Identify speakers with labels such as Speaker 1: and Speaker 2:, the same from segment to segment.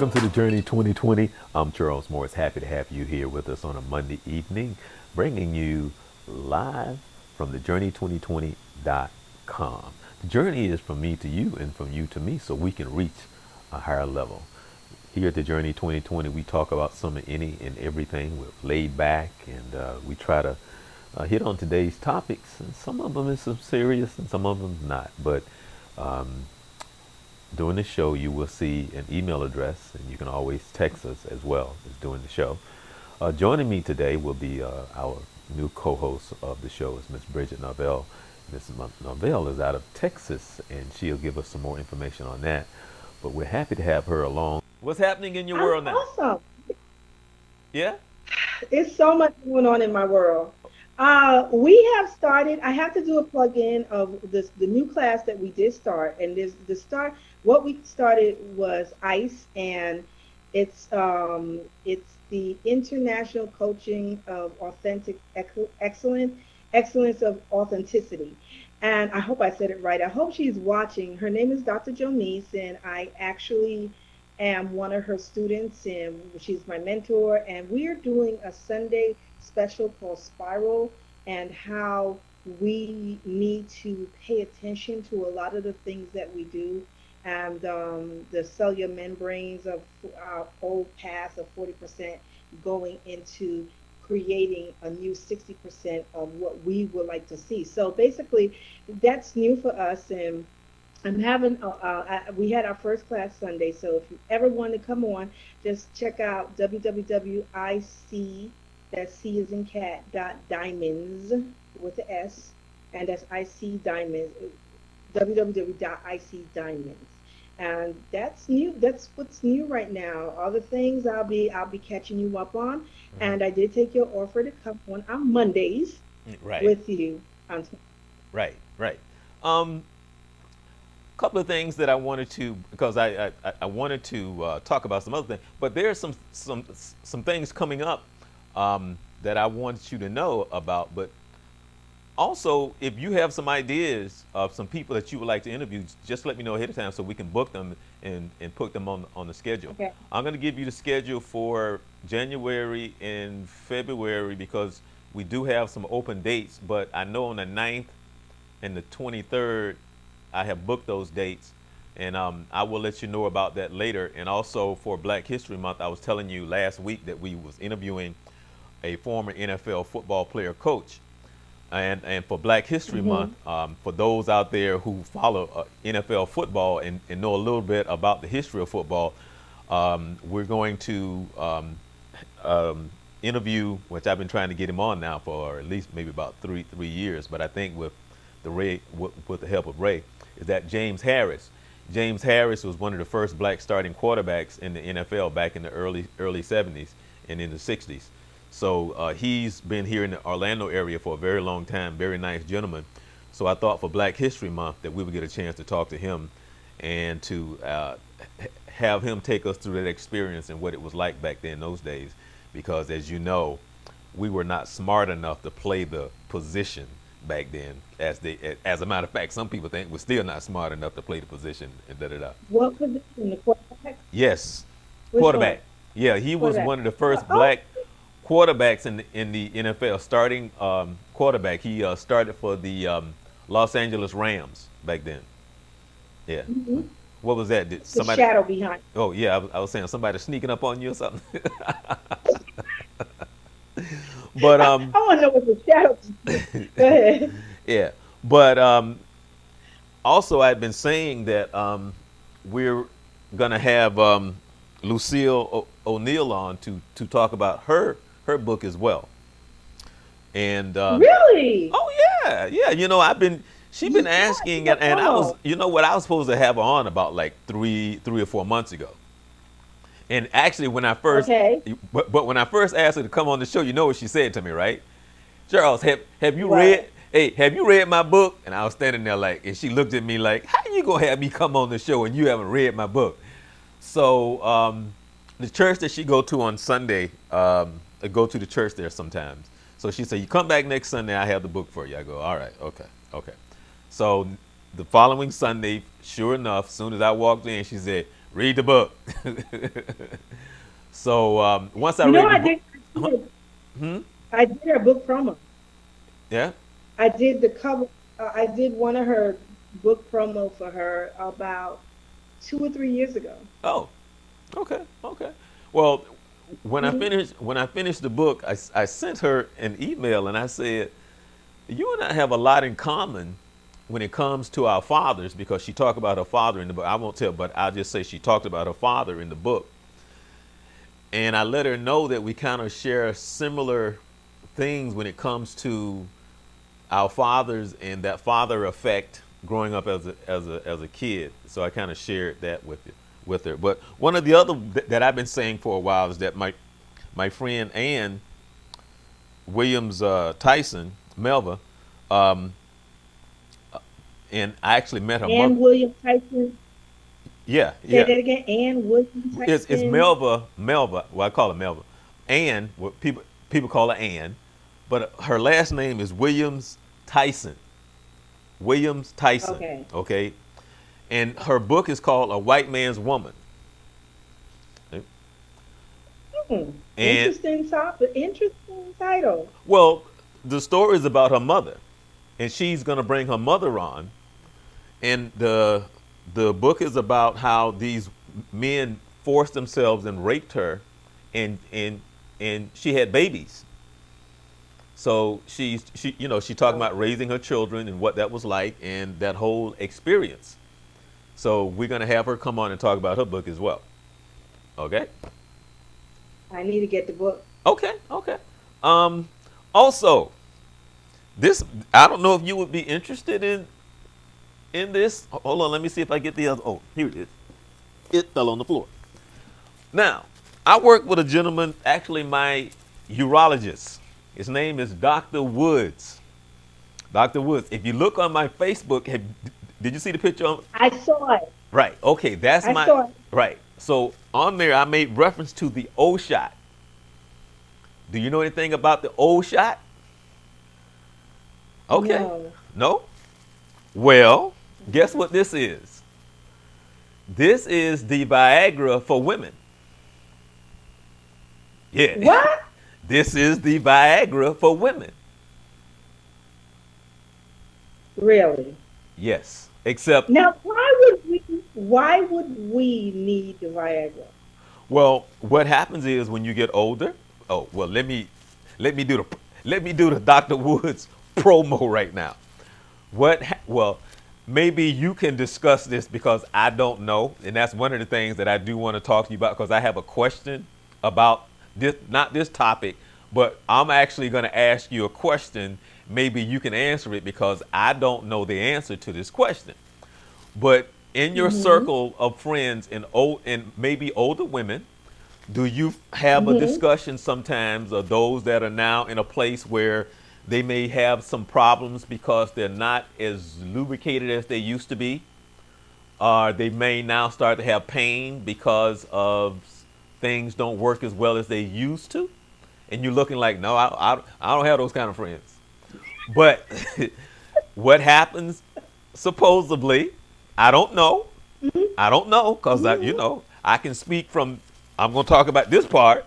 Speaker 1: Welcome to the Journey 2020. I'm Charles Morris. Happy to have you here with us on a Monday evening, bringing you live from the journey2020.com. The journey is from me to you and from you to me so we can reach a higher level. Here at the Journey 2020, we talk about some of any and everything. We're laid back and we try to hit on today's topics. And some of them is some serious and some of them not. But during the show, you will see an email address, and you can always text us as well as during the show. Joining me today will be our new co-host of the show is Miss Bridget Norvell. Miss Norvell is out of Texas, and she'll give us some more information on that. But we're happy to have her along. What's happening in your world now?
Speaker 2: Awesome.
Speaker 1: Yeah?
Speaker 2: It's so much going on in my world. We have started. I have to do a plug-in of the new class that we did start, and there's the start. What we started was ICE, and it's the International Coaching of Authentic Excellence of Authenticity. And I hope I said it right. I hope she's watching. Her name is Dr. Jonice, and I actually am one of her students, and she's my mentor. And we are doing a Sunday special called Spiral, and how we need to pay attention to a lot of the things that we do, and the cellular membranes of our old past of 40% going into creating a new 60% of what we would like to see. So basically, that's new for us, and I'm having, we had our first class Sunday, so if you ever want to come on, just check out www.ic, that's C is in cat, dot diamonds with the S, and that's IC diamonds, www.icdiamonds. And that's new. That's what's new right now. All the things I'll be catching you up on.
Speaker 1: Hmm.
Speaker 2: And I did take your offer to come on Mondays
Speaker 1: Right,
Speaker 2: with you. On
Speaker 1: right. Um, Couple of things that I wanted to, because I wanted to talk about some other things, but there are some things coming up that I want you to know about. But also, if you have some ideas of some people that you would like to interview, just let me know ahead of time so we can book them and put them on the schedule.
Speaker 2: okay.
Speaker 1: I'm going to give you the schedule for January and February because we do have some open dates, but I know on the 9th and the 23rd, I have booked those dates, and I will let you know about that later. And also for Black History Month, I was telling you last week that we was interviewing a former NFL football player coach. And for Black History
Speaker 2: Mm-hmm.
Speaker 1: Month, for those out there who follow NFL football and know a little bit about the history of football, we're going to interview, which I've been trying to get him on now for at least maybe about three years. But I think with with the help of Ray, is that James Harris. James Harris was one of the first black starting quarterbacks in the NFL back in the early 70s and in the 60s. So he's been here in the Orlando area for a very long time. Very nice gentleman. So I thought for Black History Month that we would get a chance to talk to him and to have him take us through that experience and what it was like back then in those days. Because as you know, we were not smart enough to play the position back then. As a matter of fact, some people think we're still not smart enough to play the position and da da da.
Speaker 2: What position? The quarterback?
Speaker 1: Yes,
Speaker 2: Which one?
Speaker 1: quarterback. Yeah, he was
Speaker 2: Quarterback.
Speaker 1: one of the first
Speaker 2: Oh,
Speaker 1: black quarterbacks in the NFL. Starting quarterback, he started for the Los Angeles Rams back then. Yeah.
Speaker 2: hmm.
Speaker 1: What was that? Did
Speaker 2: The
Speaker 1: somebody?
Speaker 2: shadow behind.
Speaker 1: Oh yeah, I was saying somebody sneaking up on you or something. But
Speaker 2: I want to know what the shadow. Go ahead.
Speaker 1: yeah. But also, I've been saying that we're gonna have Lucille O'Neill on to talk about her book as well. And
Speaker 2: Really?
Speaker 1: oh yeah. I've been she been
Speaker 2: Yeah,
Speaker 1: asking,
Speaker 2: yeah.
Speaker 1: and I was,
Speaker 2: Oh,
Speaker 1: what, I was supposed to have her on about like three or 4 months ago. And actually, when I first,
Speaker 2: okay.
Speaker 1: but when I first asked her to come on the show, you know what she said to me, right? Charles, have you read?
Speaker 2: What?
Speaker 1: Hey, have you read my book? And I was standing there like, and she looked at me like, how you gonna have me come on the show and you haven't read my book? So the church that she go to on Sunday, I go to the church there sometimes. So she said, you come back next Sunday, I have the book for you. I go, all right, okay. So the following Sunday, sure enough, as soon as I walked in, she said, Read the book. So once I
Speaker 2: You know,
Speaker 1: read the book, huh? Hmm?
Speaker 2: I did her book promo.
Speaker 1: Yeah.
Speaker 2: I did the cover. I did one of her book promo for her about 2 or 3 years ago.
Speaker 1: Oh, okay, okay. Well,
Speaker 2: Hmm.
Speaker 1: when I finished the book, I sent her an email and I said, "You and I have a lot in common when it comes to our fathers," because she talked about her father in the book. I won't tell, but I'll just say she talked about her father in the book, and I let her know that we kind of share similar things when it comes to our fathers and that father effect growing up as a kid. So I kind of shared that with her. But one of the other that I've been saying for a while is that my friend Ann Williams Tyson Melva, um, and I actually met her mother.
Speaker 2: Ann William Tyson.
Speaker 1: Yeah,
Speaker 2: Say
Speaker 1: yeah.
Speaker 2: that again. Ann William
Speaker 1: It's
Speaker 2: Tyson.
Speaker 1: Melva. Well, I call her Melva. Ann, what people call her Ann, but her last name is Williams Tyson. Williams Tyson.
Speaker 2: Okay.
Speaker 1: Okay, and her book is called A White Man's Woman.
Speaker 2: Hmm.
Speaker 1: And
Speaker 2: Interesting topic. Interesting title.
Speaker 1: well, the story is about her mother, and she's gonna bring her mother on, and the book is about how these men forced themselves and raped her, and and she had babies. So she talking
Speaker 2: Oh,
Speaker 1: about raising her children and what that was like and that whole experience. So we're gonna have her come on and talk about her book as well. Okay.
Speaker 2: I need to get the book.
Speaker 1: Okay. Okay. Um. Also, this I don't know if you would be interested in this. Hold on. Let me see if I get the other. Oh, here it is. It fell on the floor. Now, I work with a gentleman, actually my urologist. His name is Dr. Woods. Dr. Woods. If you look on my Facebook, did you see the picture on?
Speaker 2: I saw it.
Speaker 1: Right. Okay, that's
Speaker 2: I
Speaker 1: my
Speaker 2: saw it.
Speaker 1: right. So on there, I made reference to the O shot. Do you know anything about the O shot? Okay.
Speaker 2: No.
Speaker 1: No. Well, guess what this is? This is the Viagra for women. Yeah.
Speaker 2: What?
Speaker 1: This is the Viagra for women.
Speaker 2: Really?
Speaker 1: Yes. Except,
Speaker 2: Now, why would we need the Viagra?
Speaker 1: well, what happens is when you get older. Oh, well, let me do the let me do the Dr. Woods promo right now. Well, maybe you can discuss this because I don't know, and that's one of the things that I do want to talk to you about because I have a question about this, not this topic, but I'm actually going to ask you a question. Maybe you can answer it because I don't know the answer to this question. But in your
Speaker 2: Mm-hmm.
Speaker 1: circle of friends and maybe older women, do you have a
Speaker 2: Mm-hmm.
Speaker 1: discussion sometimes of those that are now in a place where they may have some problems because they're not as lubricated as they used to be? Or they may now start to have pain because of things don't work as well as they used to? And you're looking like, no, I don't have those kind of friends. But what happens supposedly, I don't know. I don't know because
Speaker 2: Mm-hmm.
Speaker 1: I can speak from, I'm going to talk about this part,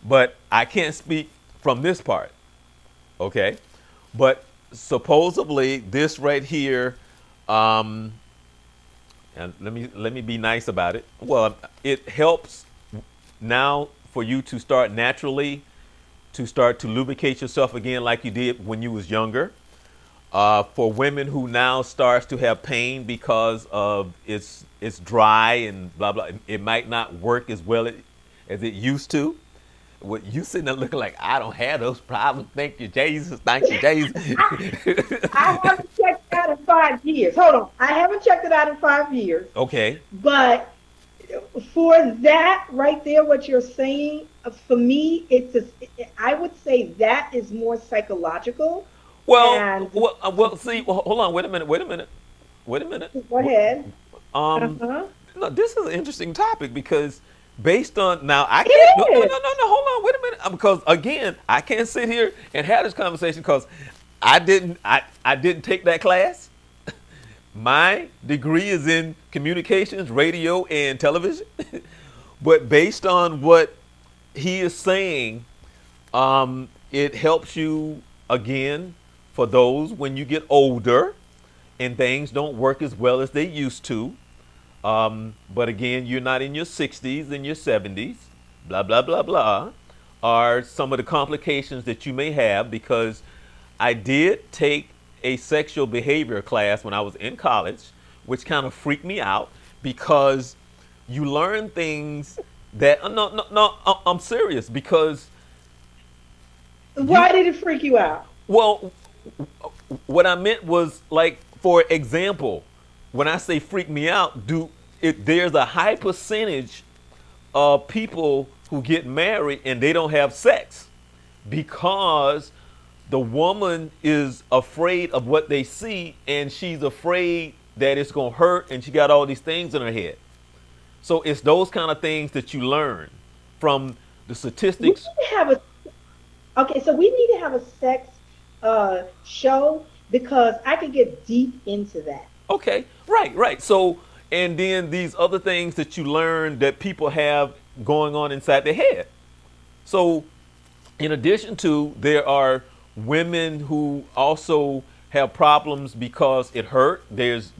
Speaker 1: but I can't speak from this part. Okay. But supposedly this right here, um, and let me be nice about it. Well, it helps now for you to start naturally to start to lubricate yourself again like you did when you was younger. For women who now starts to have pain because of it's dry and blah blah, it might not work as well as it used to. What you sitting there looking like I don't have those problems. Thank you, Jesus. Thank you, Jesus.
Speaker 2: I haven't checked it out in 5 years. Hold on. I haven't checked it out in 5 years.
Speaker 1: Okay.
Speaker 2: But for that right there, what you're saying, for me, I would say that is more psychological.
Speaker 1: Well,
Speaker 2: And
Speaker 1: see. Well, hold on. Wait a minute. Wait a minute. Wait a minute.
Speaker 2: go ahead.
Speaker 1: Um,
Speaker 2: Uh-huh.
Speaker 1: no, this is an interesting topic because based on now, I can't. No, no, no,
Speaker 2: It
Speaker 1: no,
Speaker 2: is.
Speaker 1: no. Hold on. Wait a minute. Because again, I can't sit here and have this conversation because I didn't take that class. My degree is in communications, radio, and television. But based on what he is saying, it helps you again for those when you get older and things don't work as well as they used to. But again, you're not in your 60s and your 70s, blah, blah, blah, blah, are some of the complications that you may have because I did take a sexual behavior class when I was in college, which kind of freaked me out because you learn things that, no, no, no, I'm serious because you,
Speaker 2: Why did it freak you out?
Speaker 1: well, what I meant was like, for example, when I say freak me out, there's a high percentage of people who get married and they don't have sex because the woman is afraid of what they see and she's afraid that it's going to hurt and she got all these things in her head. So it's those kind of things that you learn from the
Speaker 2: We need
Speaker 1: statistics.
Speaker 2: to have a Okay, so we need to have a sex show because I could get deep into that.
Speaker 1: Okay, right, right. So, and then these other things that you learn that people have going on inside their head. So, in addition to, there are women who also have problems because it hurt. There's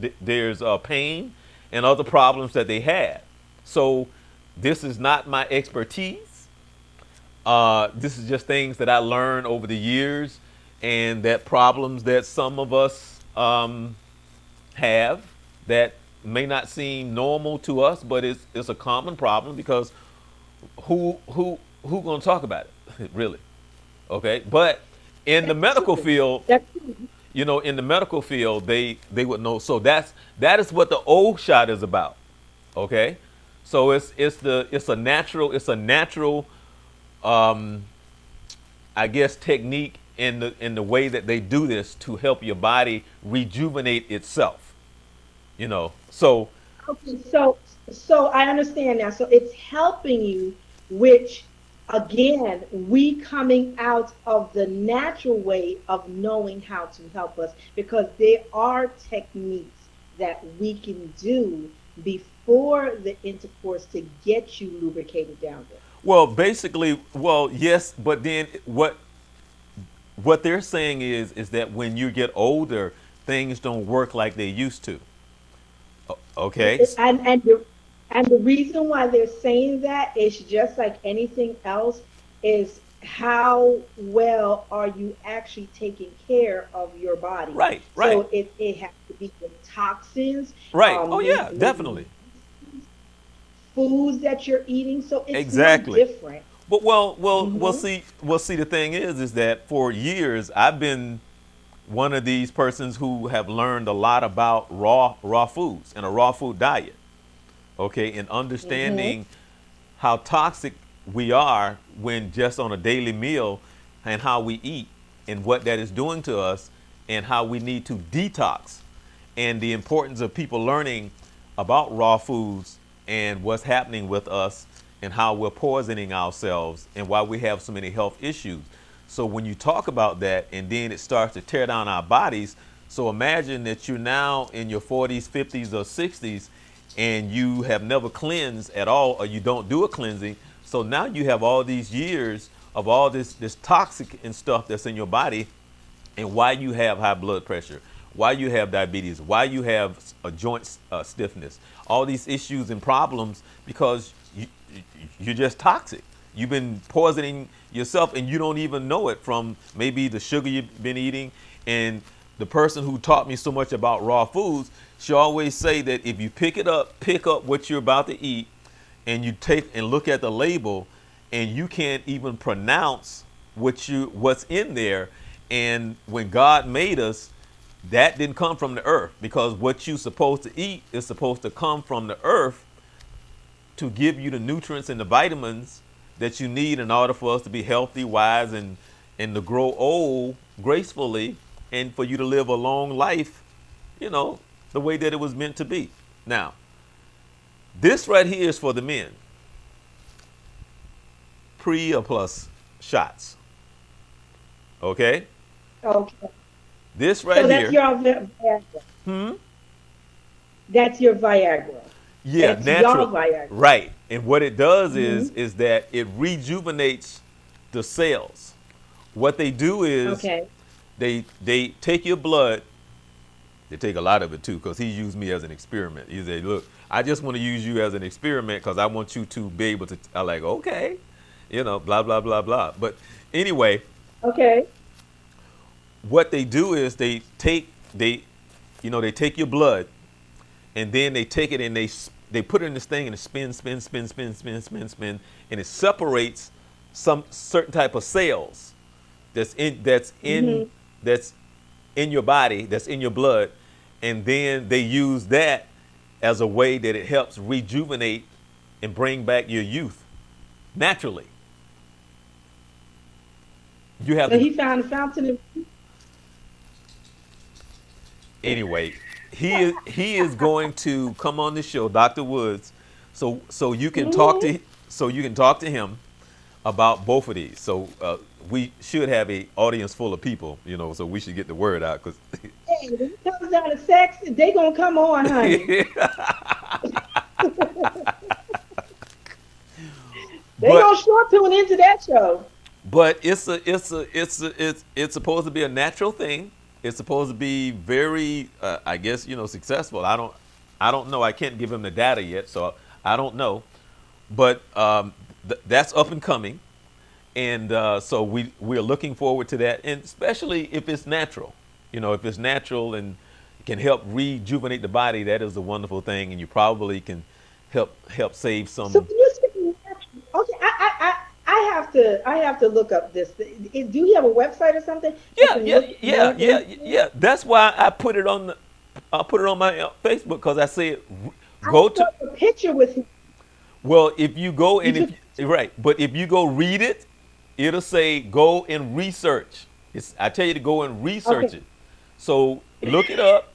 Speaker 1: pain and other problems that they have. So, this is not my expertise. This is just things that I learned over the years, and that problems that some of us have that may not seem normal to us, but it's a common problem because who gonna talk about it really? Okay, but in the
Speaker 2: That's
Speaker 1: medical
Speaker 2: true.
Speaker 1: field,
Speaker 2: That's true.
Speaker 1: in the medical field, they would know. So that is what the O shot is about. Okay, so it's a natural um, I guess technique in the way that they do this to help your body rejuvenate itself. So
Speaker 2: Okay, so I understand now. So it's helping you, which again, we coming out of the natural way of knowing how to help us because there are techniques that we can do before the intercourse to get you lubricated down there.
Speaker 1: well, basically, well, yes, but then what they're saying is that when you get older, things don't work like they used to. Okay.
Speaker 2: And the reason why they're saying that is just like anything else is how well are you actually taking care of your body.
Speaker 1: Right, right,
Speaker 2: So it has to be the toxins,
Speaker 1: right. Oh
Speaker 2: maybe
Speaker 1: yeah,
Speaker 2: maybe
Speaker 1: definitely.
Speaker 2: foods that you're eating. So it's no
Speaker 1: Exactly.
Speaker 2: different.
Speaker 1: But well,
Speaker 2: Hmm.
Speaker 1: see, the thing is that for years I've been one of these persons who have learned a lot about raw foods and a raw food diet. Okay, and
Speaker 2: Hmm.
Speaker 1: understanding how toxic we are when just on a daily meal and how we eat and what that is doing to us and how we need to detox and the importance of people learning about raw foods and what's happening with us and how we're poisoning ourselves and why we have so many health issues. So when you talk about that and then it starts to tear down our bodies, so imagine that you're now in your 40s, 50s, or 60s and you have never cleansed at all or you don't do a cleansing. So now you have all these years of all this toxic and stuff that's in your body and why you have high blood pressure, why you have diabetes, why you have a joint stiffness, all these issues and problems because you're just toxic. You've been poisoning yourself and you don't even know it from maybe the sugar you've been eating. And the person who taught me so much about raw foods, she always say that if you pick up what you're about to eat and you take and look at the label and you can't even pronounce what's in there. And when God made us, that didn't come from the earth because what you're supposed to eat is supposed to come from the earth to give you the nutrients and the vitamins that you need in order for us to be healthy, wise, and to grow old gracefully and for you to live a long life, you know, the way that it was meant to be. Now, this right here is for the men, pre or plus shots. Okay?
Speaker 2: Okay.
Speaker 1: This right
Speaker 2: So that's
Speaker 1: here.
Speaker 2: your Viagra.
Speaker 1: Hmm?
Speaker 2: That's your Viagra.
Speaker 1: Yeah,
Speaker 2: That's y'all
Speaker 1: natural.
Speaker 2: Viagra.
Speaker 1: Right. And what it does
Speaker 2: Hmm.
Speaker 1: is that it rejuvenates the cells. What they do is
Speaker 2: Okay.
Speaker 1: they take your blood. They take a lot of it too, because he used me as an experiment. He said, "Look, I just want to use you as an experiment because I want you to be able to." I like, okay, blah blah blah blah. But anyway,
Speaker 2: Okay.
Speaker 1: what they do is they take your blood, and then they take it and they put it in this thing and it spins, spin, spin, spin, spin, spin, spin, and it separates some certain type of cells that's in that's in
Speaker 2: Hmm.
Speaker 1: that's in your body, that's in your blood, and then they use that as a way that it helps rejuvenate and bring back your youth naturally. You have
Speaker 2: So
Speaker 1: to
Speaker 2: he found a fountain of.
Speaker 1: anyway. He is going to come on the show, Dr. Woods, so you can talk
Speaker 2: Hmm.
Speaker 1: to him about both of these. So we should have a audience full of people, so we should get the word out because.
Speaker 2: Hey, when it comes down to sex, they gonna come on, honey. They
Speaker 1: but
Speaker 2: gonna short tune into that show.
Speaker 1: but it's supposed to be a natural thing. It's supposed to be very, I guess, successful. I don't know. I can't give him the data yet, so I don't know. But that's up and coming, and so we're looking forward to that, and especially if it's natural. If it's natural and can help rejuvenate the body, that is a wonderful thing, and you probably can help save
Speaker 2: So
Speaker 1: some.
Speaker 2: when you say natural, okay, I have to look up this. Do you have a website or something I
Speaker 1: Yeah,
Speaker 2: can
Speaker 1: yeah,
Speaker 2: look
Speaker 1: yeah,
Speaker 2: more
Speaker 1: yeah,
Speaker 2: into?
Speaker 1: yeah. That's why I put it on my Facebook because I said
Speaker 2: I
Speaker 1: go to.
Speaker 2: saw the picture with him.
Speaker 1: Well, if you go
Speaker 2: You
Speaker 1: and
Speaker 2: took
Speaker 1: if
Speaker 2: a picture.
Speaker 1: right, but if you go read it, it'll say go and research. I tell you to go and
Speaker 2: Okay.
Speaker 1: research it. So look it up.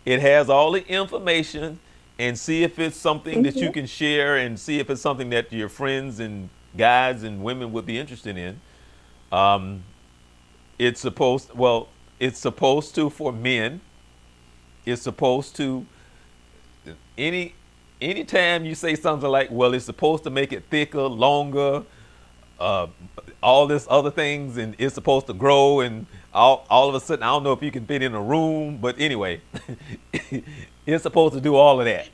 Speaker 1: It has all the information and see if it's something that you
Speaker 2: Hmm.
Speaker 1: can share and see if it's something that your friends and guys and women would be interested in. Um, it's supposed to for men. It's supposed to any anytime you say something like, well, it's supposed to make it thicker, longer, uh, all this other things, and it's supposed to grow, and all of a sudden, I don't know if you can fit in a room, but anyway, it's supposed to do all of that.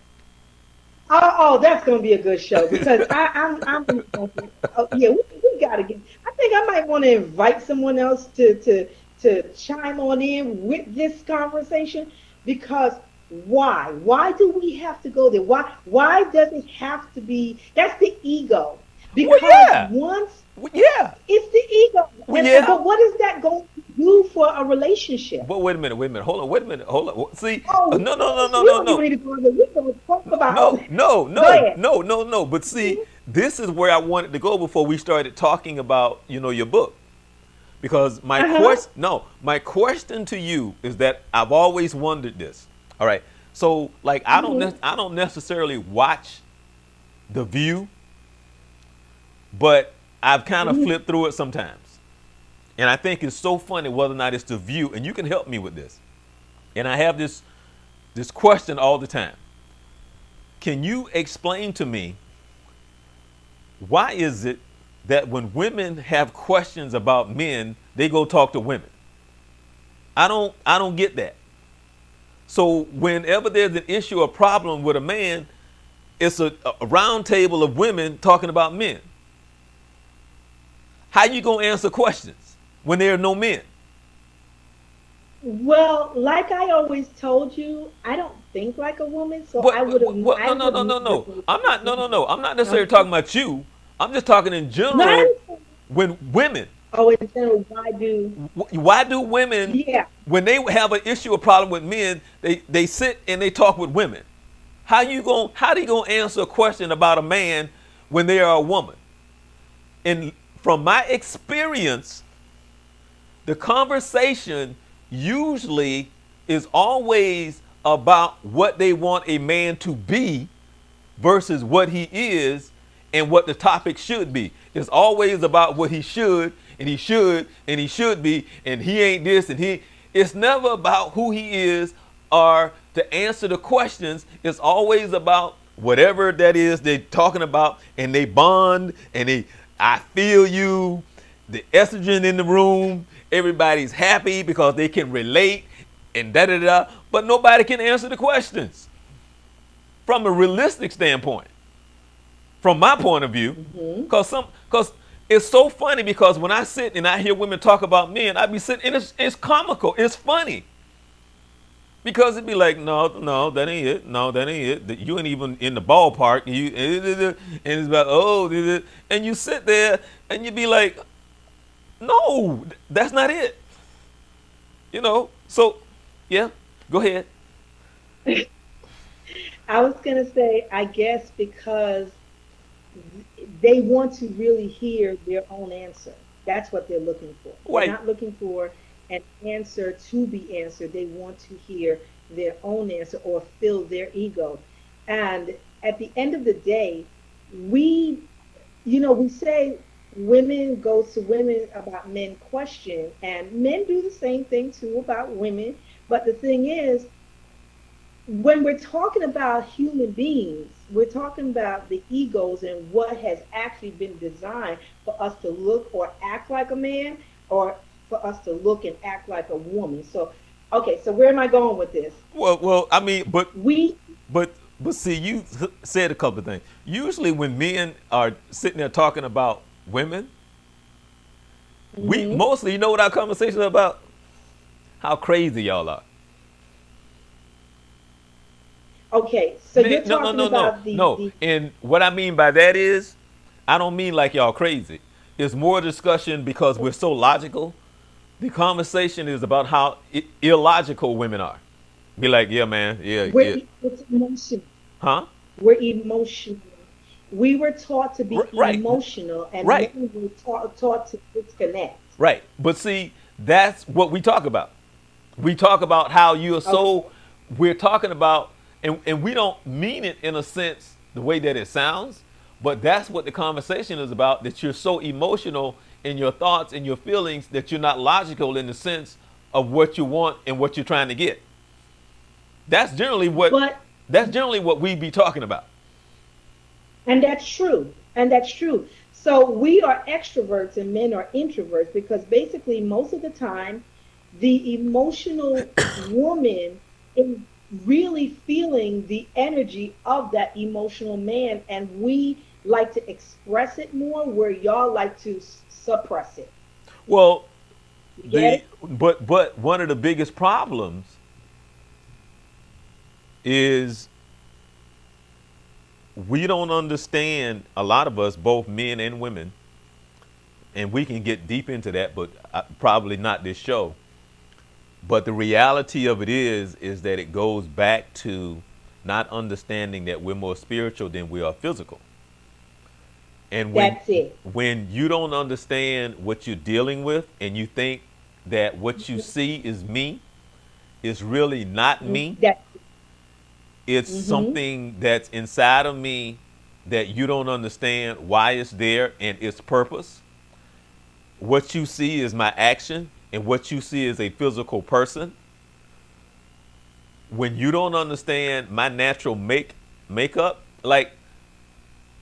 Speaker 2: Oh, that's gonna be a good show because I'm interested. Oh, yeah, we gotta get. I think I might want to invite someone else to chime on in with this conversation because why? Why do we have to go there? Why does it have to be? That's the ego.
Speaker 1: Well,
Speaker 2: Because
Speaker 1: yeah,
Speaker 2: once
Speaker 1: well, yeah,
Speaker 2: it's the ego,
Speaker 1: well,
Speaker 2: and
Speaker 1: yeah.
Speaker 2: but what is that going to do for a relationship?
Speaker 1: But wait a minute, hold on, wait a minute, hold on. See,
Speaker 2: Oh,
Speaker 1: no, no, no, no,
Speaker 2: we
Speaker 1: no,
Speaker 2: don't even
Speaker 1: no.
Speaker 2: need to go there. We're going to talk about. Oh,
Speaker 1: No, no,
Speaker 2: go
Speaker 1: no,
Speaker 2: ahead.
Speaker 1: no, no, no. But see, this is where I wanted to go before we started talking about, your book. Because my
Speaker 2: Uh huh.
Speaker 1: question, no, my question to you is that I've always wondered this. All right. So, like,
Speaker 2: Hmm.
Speaker 1: I don't necessarily watch The View, but I've kind of
Speaker 2: Hmm.
Speaker 1: flipped through it sometimes. And I think it's so funny whether or not it's The View, and you can help me with this. And I have this question all the time. Can you explain to me why is it that when women have questions about men, they go talk to women? I don't get that. So whenever there's an issue or problem with a man, it's a round table of women talking about men. How you gonna answer questions when there are no men?
Speaker 2: Well, like I always told you, I don't think like a woman, so
Speaker 1: What, what,
Speaker 2: I
Speaker 1: no, no,
Speaker 2: would
Speaker 1: no, no,
Speaker 2: never
Speaker 1: no.
Speaker 2: go
Speaker 1: I'm
Speaker 2: to
Speaker 1: not. No, no,
Speaker 2: women.
Speaker 1: no. I'm not necessarily
Speaker 2: Uh-huh.
Speaker 1: talking about you. I'm just talking in
Speaker 2: No, I
Speaker 1: general.
Speaker 2: understand.
Speaker 1: When women,
Speaker 2: Oh, in general, why do?
Speaker 1: why do women,
Speaker 2: Yeah.
Speaker 1: when they have an issue or problem with men, they sit and they talk with women? How do you gonna answer a question about a man when they are a woman? And from my experience, the conversation usually is always about what they want a man to be versus what he is and what the topic should be. It's always about what he should and he should and he should be and he ain't this and he. It's never about who he is are to answer the questions. It's always about whatever that is they're talking about, and they bond, and I feel you, the estrogen in the room, everybody's happy because they can relate, and da da da. But nobody can answer the questions from a realistic standpoint, from my point of view,
Speaker 2: Mm-hmm.
Speaker 1: because it's so funny, because when I sit and I hear women talk about men, I be sitting and it's comical, it's funny, because it'd be like, no, no, that ain't it, no, that ain't it, you ain't even in the ballpark, and it's about, oh, and you sit there and you be like, no, that's not it, So, yeah, go ahead.
Speaker 2: I was going to say, I guess because they want to really hear their own answer. That's what they're looking for. They're
Speaker 1: Wait,
Speaker 2: not looking for an answer to be answered. They want to hear their own answer or fill their ego. And at the end of the day, we, we say women go to women about men question, and men do the same thing too about women. But the thing is, when we're talking about human beings, we're talking about the egos and what has actually been designed for us to look or act like a man, or for us to look and act like a woman. So, okay, so where am I going with this?
Speaker 1: well, I mean,
Speaker 2: We,
Speaker 1: but but see, you said a couple of things. Usually, when men are sitting there talking about women, we
Speaker 2: mhm.
Speaker 1: mostly, what our conversations are about? How crazy y'all are.
Speaker 2: Okay, so you're
Speaker 1: No, no,
Speaker 2: talking
Speaker 1: no, no,
Speaker 2: about the
Speaker 1: no.
Speaker 2: the
Speaker 1: And what I mean by that is, I don't mean like y'all crazy. It's more discussion because we're so logical. The conversation is about how illogical women are. Be like, yeah, man, yeah, yeah,
Speaker 2: it's emotional.
Speaker 1: huh?
Speaker 2: We're emotional. We were taught to be
Speaker 1: Right,
Speaker 2: emotional, and
Speaker 1: right,
Speaker 2: men were taught to disconnect.
Speaker 1: right. But see, that's what we talk about. We talk about how you're
Speaker 2: Okay.
Speaker 1: so, we're talking about, and we don't mean it in a sense the way that it sounds, but that's what the conversation is about, that you're so emotional in your thoughts and your feelings that you're not logical in the sense of what you want and what you're trying to get. That's generally what
Speaker 2: But
Speaker 1: that's generally what we be talking about.
Speaker 2: And that's true. And that's true. So we are extroverts and men are introverts because basically, most of the time, the emotional woman is really feeling the energy of that emotional man. And we like to express it more, where y'all like to suppress it.
Speaker 1: Well,
Speaker 2: You get
Speaker 1: the
Speaker 2: it?
Speaker 1: but one of the biggest problems is we don't understand, a lot of us, both men and women, and we can get deep into that, but probably not this show. But the reality of it is that it goes back to not understanding that we're more spiritual than we are physical. And
Speaker 2: That's it.
Speaker 1: when you don't understand what you're dealing with, and you think that what you see is me, it's really not me.
Speaker 2: That.
Speaker 1: It's
Speaker 2: Mm-hmm.
Speaker 1: something that's inside of me that you don't understand why it's there and its purpose. What you see is my action, and what you see is a physical person. When you don't understand my natural makeup, like,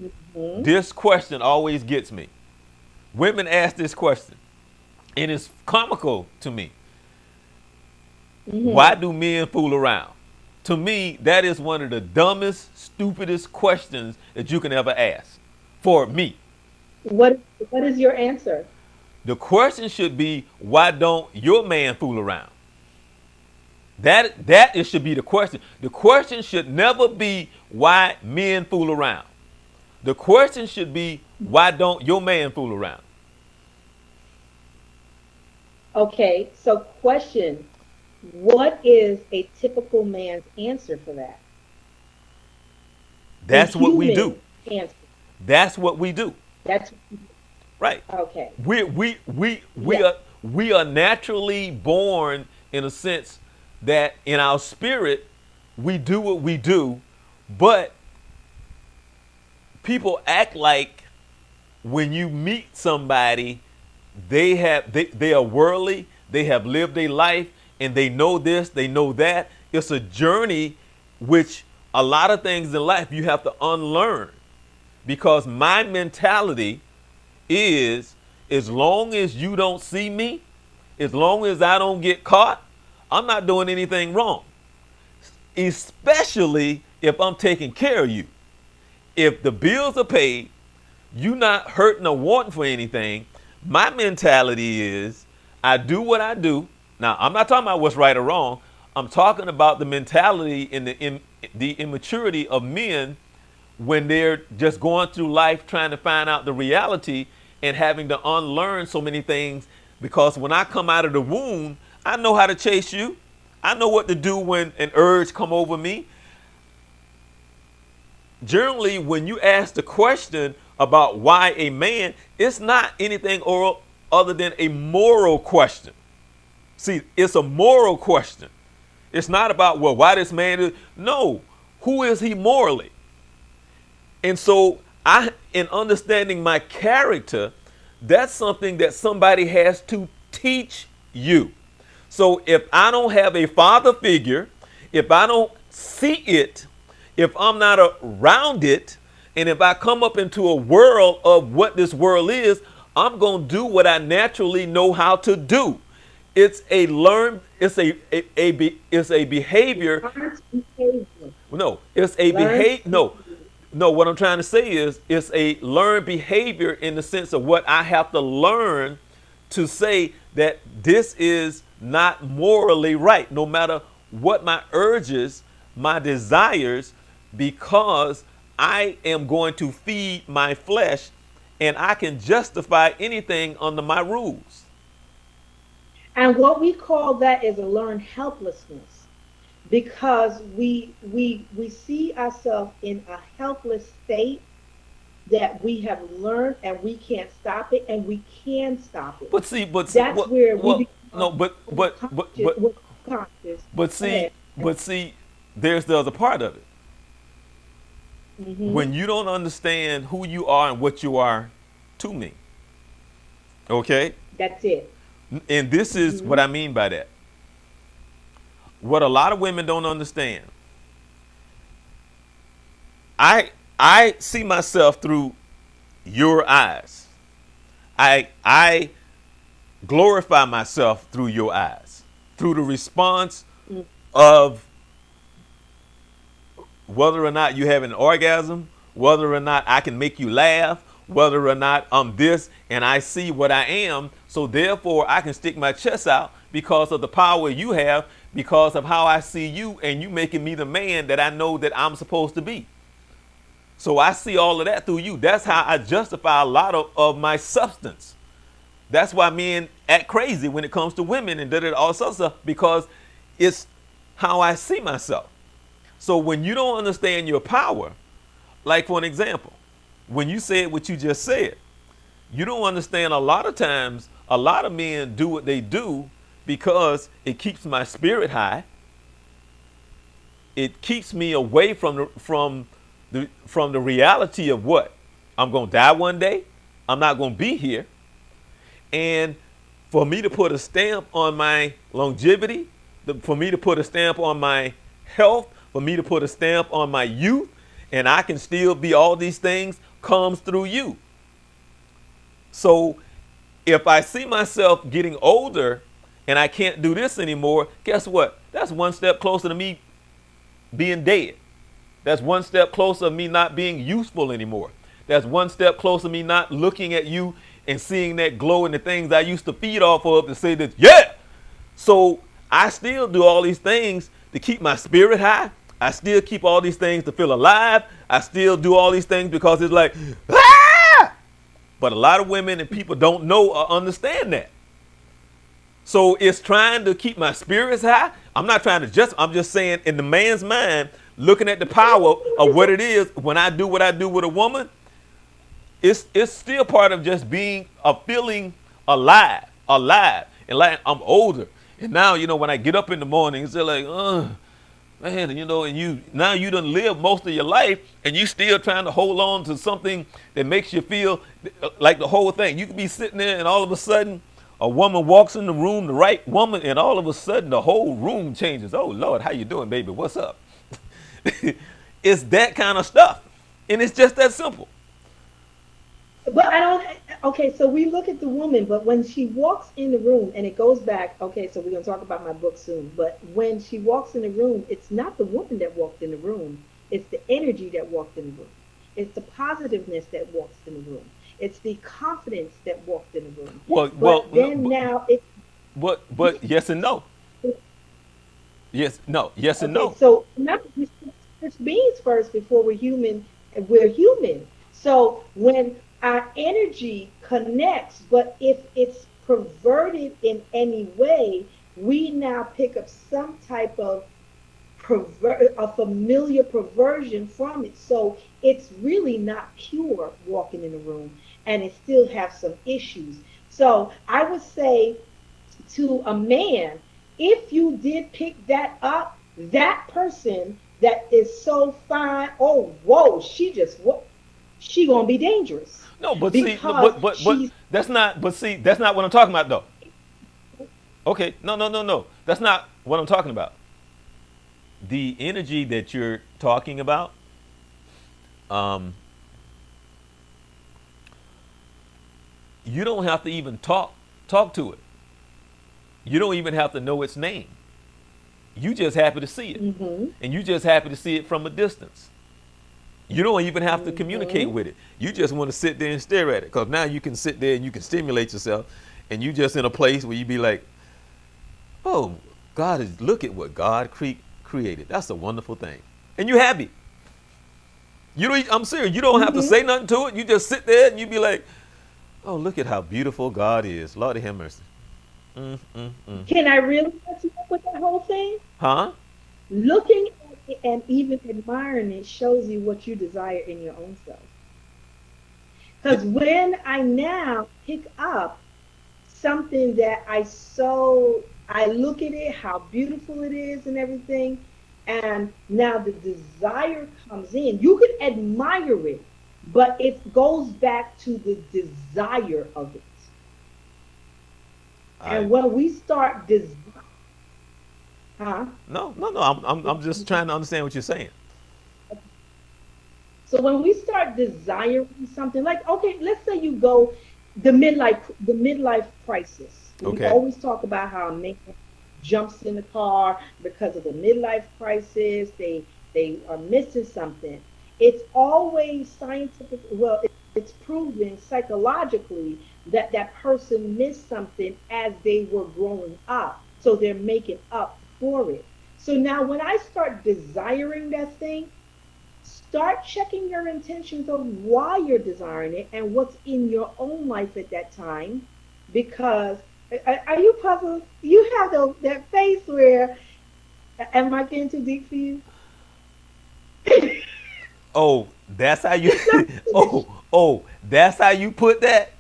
Speaker 2: Mm-hmm.
Speaker 1: this question always gets me. Women ask this question, and it's comical to me. Why
Speaker 2: Mm-hmm.
Speaker 1: do men fool around? To me, that is one of the dumbest, stupidest questions that you can ever ask. For me,
Speaker 2: What is your answer?
Speaker 1: the question should be, why don't your man fool around? That it should be the question. The question should never be why men fool around. The question should be, why don't your man fool around?
Speaker 2: Okay, so question, what is a typical man's answer for that? A
Speaker 1: That's what we do.
Speaker 2: human answer.
Speaker 1: That's what we do.
Speaker 2: That's
Speaker 1: Right.
Speaker 2: okay.
Speaker 1: We
Speaker 2: Yeah.
Speaker 1: are naturally born in a sense that in our spirit we do what we do, but people act like when you meet somebody, they are worldly, they have lived a life, and they know this, they know that, It's a journey which a lot of things in life you have to unlearn, because my mentality is, as long as you don't see me, as long as I don't get caught, I'm not doing anything wrong. Especially if I'm taking care of you. If the bills are paid, you not hurting or wanting for anything, my mentality is I do what I do. Now, I'm not talking about what's right or wrong. I'm talking about the mentality and the immaturity of men when they're just going through life trying to find out the reality and having to unlearn so many things. Because when I come out of the womb, I know how to chase you. I know what to do when an urge come over me. Generally, when you ask the question about why a man, it's not anything oral other than a moral question. See, it's a moral question. It's not about, well, why this man is. No, who is he morally? And so in understanding my character, that's something that somebody has to teach you. So if I don't have a father figure, if I don't see it, if I'm not around it, and if I come up into a world of what this world is, I'm going to do what I naturally know how to do. It's a learn. It's it's a behavior. No, it's a behavior. No. What I'm trying to say is it's a learned behavior in the sense of what I have to learn to say that this is not morally right, no matter what my urges, my desires, because I am going to feed my flesh, and I can justify anything under my rules.
Speaker 2: And what we call that is a learned helplessness, because we see ourselves in a helpless state that we have learned and we can't stop it, and we can stop it.
Speaker 1: But see,
Speaker 2: That's where we
Speaker 1: no,
Speaker 2: become conscious. Conscious.
Speaker 1: but
Speaker 2: Go
Speaker 1: see,
Speaker 2: ahead.
Speaker 1: but see, there's the other part of it.
Speaker 2: Hmm.
Speaker 1: When you don't understand who you are and what you are to me, okay?
Speaker 2: That's it.
Speaker 1: And this is what
Speaker 2: Hmm.
Speaker 1: I mean by that. What a lot of women don't understand. I see myself through your eyes. I glorify myself through your eyes. Through the response of whether or not you have an orgasm, whether or not I can make you laugh, whether or not I'm this and I see what I am. So therefore I can stick my chest out because of the power you have, because of how I see you and you making me the man that I know that I'm supposed to be. So I see all of that through you. That's how I justify a lot of my substance. That's why men act crazy when it comes to women and all sorts of stuff, because it's how I see myself. So when you don't understand your power, like for an example, when you said what you just said, you don't understand a lot of times, a lot of men do what they do because it keeps my spirit high. It keeps me away from the reality of what? I'm going to die one day. I'm not going to be here. And for me to put a stamp on my longevity, for me to put a stamp on my health, for me to put a stamp on my youth, and I can still be all these things, comes through you. So if I see myself getting older and I can't do this anymore, guess what? That's one step closer to me being dead. That's one step closer to me not being useful anymore. That's one step closer to me not looking at you and seeing that glow in the things I used to feed off of to say that, yeah. So I still do all these things to keep my spirit high. I still keep all these things to feel alive. I still do all these things because it's like, ah! But a lot of women and people don't know or understand that. So it's trying to keep my spirits high. I'm not trying to I'm just saying in the man's mind, looking at the power of what it is when I do what I do with a woman, it's still part of just being a feeling alive. And like I'm older. And now, when I get up in the morning, it's like, man, and you done live most of your life and you still trying to hold on to something that makes you feel like the whole thing. You could be sitting there and all of a sudden A woman walks in the room, the right woman, and all of a sudden the whole room changes. Oh Lord, how you doing, baby? What's up? It's that kind of stuff, and it's just that simple.
Speaker 2: But I don't, okay, so we look at the woman, but when she walks in the room, and it goes back, okay, so we're going to talk about my book soon, but when she walks in the room, it's not the woman that walked in the room, it's the energy that walked in the room. It's the positiveness that walks in the room. It's the confidence that walked in the room.
Speaker 1: Well, well,
Speaker 2: But
Speaker 1: no,
Speaker 2: then now it,
Speaker 1: but yes and no. Yes, no, yes and
Speaker 2: okay,
Speaker 1: no.
Speaker 2: so remember, we first beings first before we're human, and we're human. So when our energy connects, but if it's perverted in any way, we now pick up some type of a familiar perversion from it. So it's really not pure walking in the room, and it still have some issues. So I would say to a man, if you did pick that up, that person that is so fine, oh whoa, she gonna be dangerous
Speaker 1: No, but see, no,
Speaker 2: because
Speaker 1: but
Speaker 2: she's
Speaker 1: that's not. But see, that's not what I'm talking about, though. Okay, no, no, no, no. That's not what I'm talking about. The energy that you're talking about, um, you don't have to even talk to it. You don't even have to know its name. You just happy to see it,
Speaker 2: mm-hmm,
Speaker 1: and you just happy to see it from a distance. You don't even have to communicate
Speaker 2: mm-hmm,
Speaker 1: with it. You just want to sit there and stare at it, because now you can sit there and you can stimulate yourself, and you just in a place where you be like, oh, God is, look at what God created. That's a wonderful thing, and you happy. You don't. I'm serious. You don't have to
Speaker 2: mm-hmm.
Speaker 1: say nothing to it. You just sit there and you be like, oh, look at how beautiful God is. Lord have mercy. Mm, mm, mm.
Speaker 2: Can I really mess you up with that whole thing?
Speaker 1: Huh?
Speaker 2: Looking at it and even admiring it shows you what you desire in your own self.
Speaker 1: It,
Speaker 2: Because when I now pick up something that I look at it, how beautiful it is and everything, and now the desire comes in. You can admire it, but it goes back to the desire of it.
Speaker 1: I
Speaker 2: And when we start huh?
Speaker 1: no, no, no. I'm just trying to understand what you're saying.
Speaker 2: So when we start desiring something, like okay, let's say you go the midlife crisis. We
Speaker 1: Okay.
Speaker 2: always talk about how a man jumps in the car because of the midlife crisis. They are missing something. It's always scientific. Well, it's proven psychologically that that person missed something as they were growing up. So they're making up for it. So now when I start desiring that thing, start checking your intentions of why you're desiring it and what's in your own life at that time. Because are you puzzled? You have that face where, am I getting too deep for you?
Speaker 1: Oh, that's how you. That's how you put that.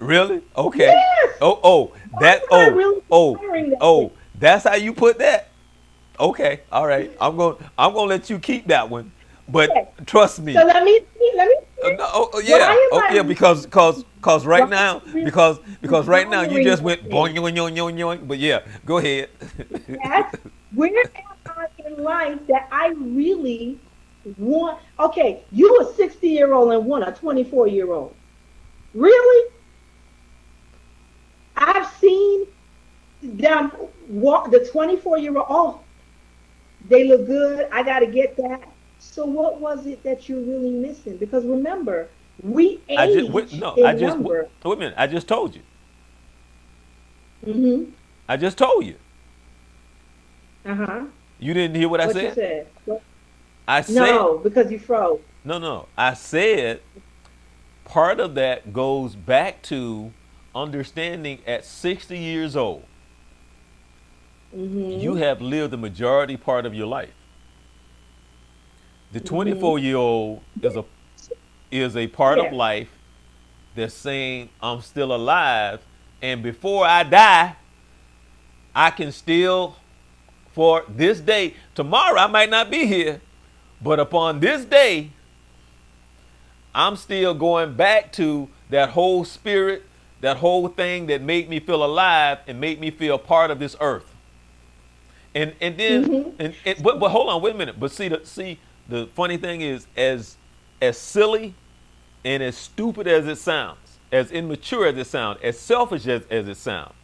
Speaker 1: Really? Okay.
Speaker 2: Yes.
Speaker 1: Oh,
Speaker 2: Why
Speaker 1: that.
Speaker 2: am I really desiring that thing?
Speaker 1: That's how you put that. Okay. All right. I'm gonna let you keep that one, but
Speaker 2: Okay.
Speaker 1: trust
Speaker 2: So
Speaker 1: me.
Speaker 2: let me
Speaker 1: No,
Speaker 2: why
Speaker 1: yeah.
Speaker 2: am
Speaker 1: Oh, yeah.
Speaker 2: I
Speaker 1: Because
Speaker 2: why
Speaker 1: right
Speaker 2: am
Speaker 1: now,
Speaker 2: I really
Speaker 1: because right now you
Speaker 2: desiring
Speaker 1: just
Speaker 2: that
Speaker 1: went boing
Speaker 2: thing?
Speaker 1: yoing yoing yoing yoing. But yeah, go ahead.
Speaker 2: Yes. Where am I in life that I really want? Okay, you a 60-year-old and want a 24-year-old. Really? I've seen them walk the 24-year-old. Oh, they look good. I got to get that. So what was it that you're really missing? Because remember, we age
Speaker 1: No.
Speaker 2: in number.
Speaker 1: Wait a minute. I just told you.
Speaker 2: Hmm.
Speaker 1: I just told you.
Speaker 2: Uh-huh.
Speaker 1: You didn't hear what I
Speaker 2: What you
Speaker 1: said?
Speaker 2: said?
Speaker 1: I said
Speaker 2: No, because you froze.
Speaker 1: no, no. I said part of that goes back to understanding at 60 years old, you
Speaker 2: Hmm.
Speaker 1: have lived the majority part of your life. The
Speaker 2: Hmm.
Speaker 1: 24-year-old is a part of
Speaker 2: Yes.
Speaker 1: life that's saying I'm still alive, and before I die, I can still, for this day, tomorrow I might not be here, but upon this day, I'm still going back to that whole spirit, that whole thing that made me feel alive and made me feel part of this earth. And then
Speaker 2: Mm-hmm.
Speaker 1: but hold on, wait a minute. But see the funny thing is, as silly and as stupid as it sounds, as immature as it sounds, as selfish as it sounds,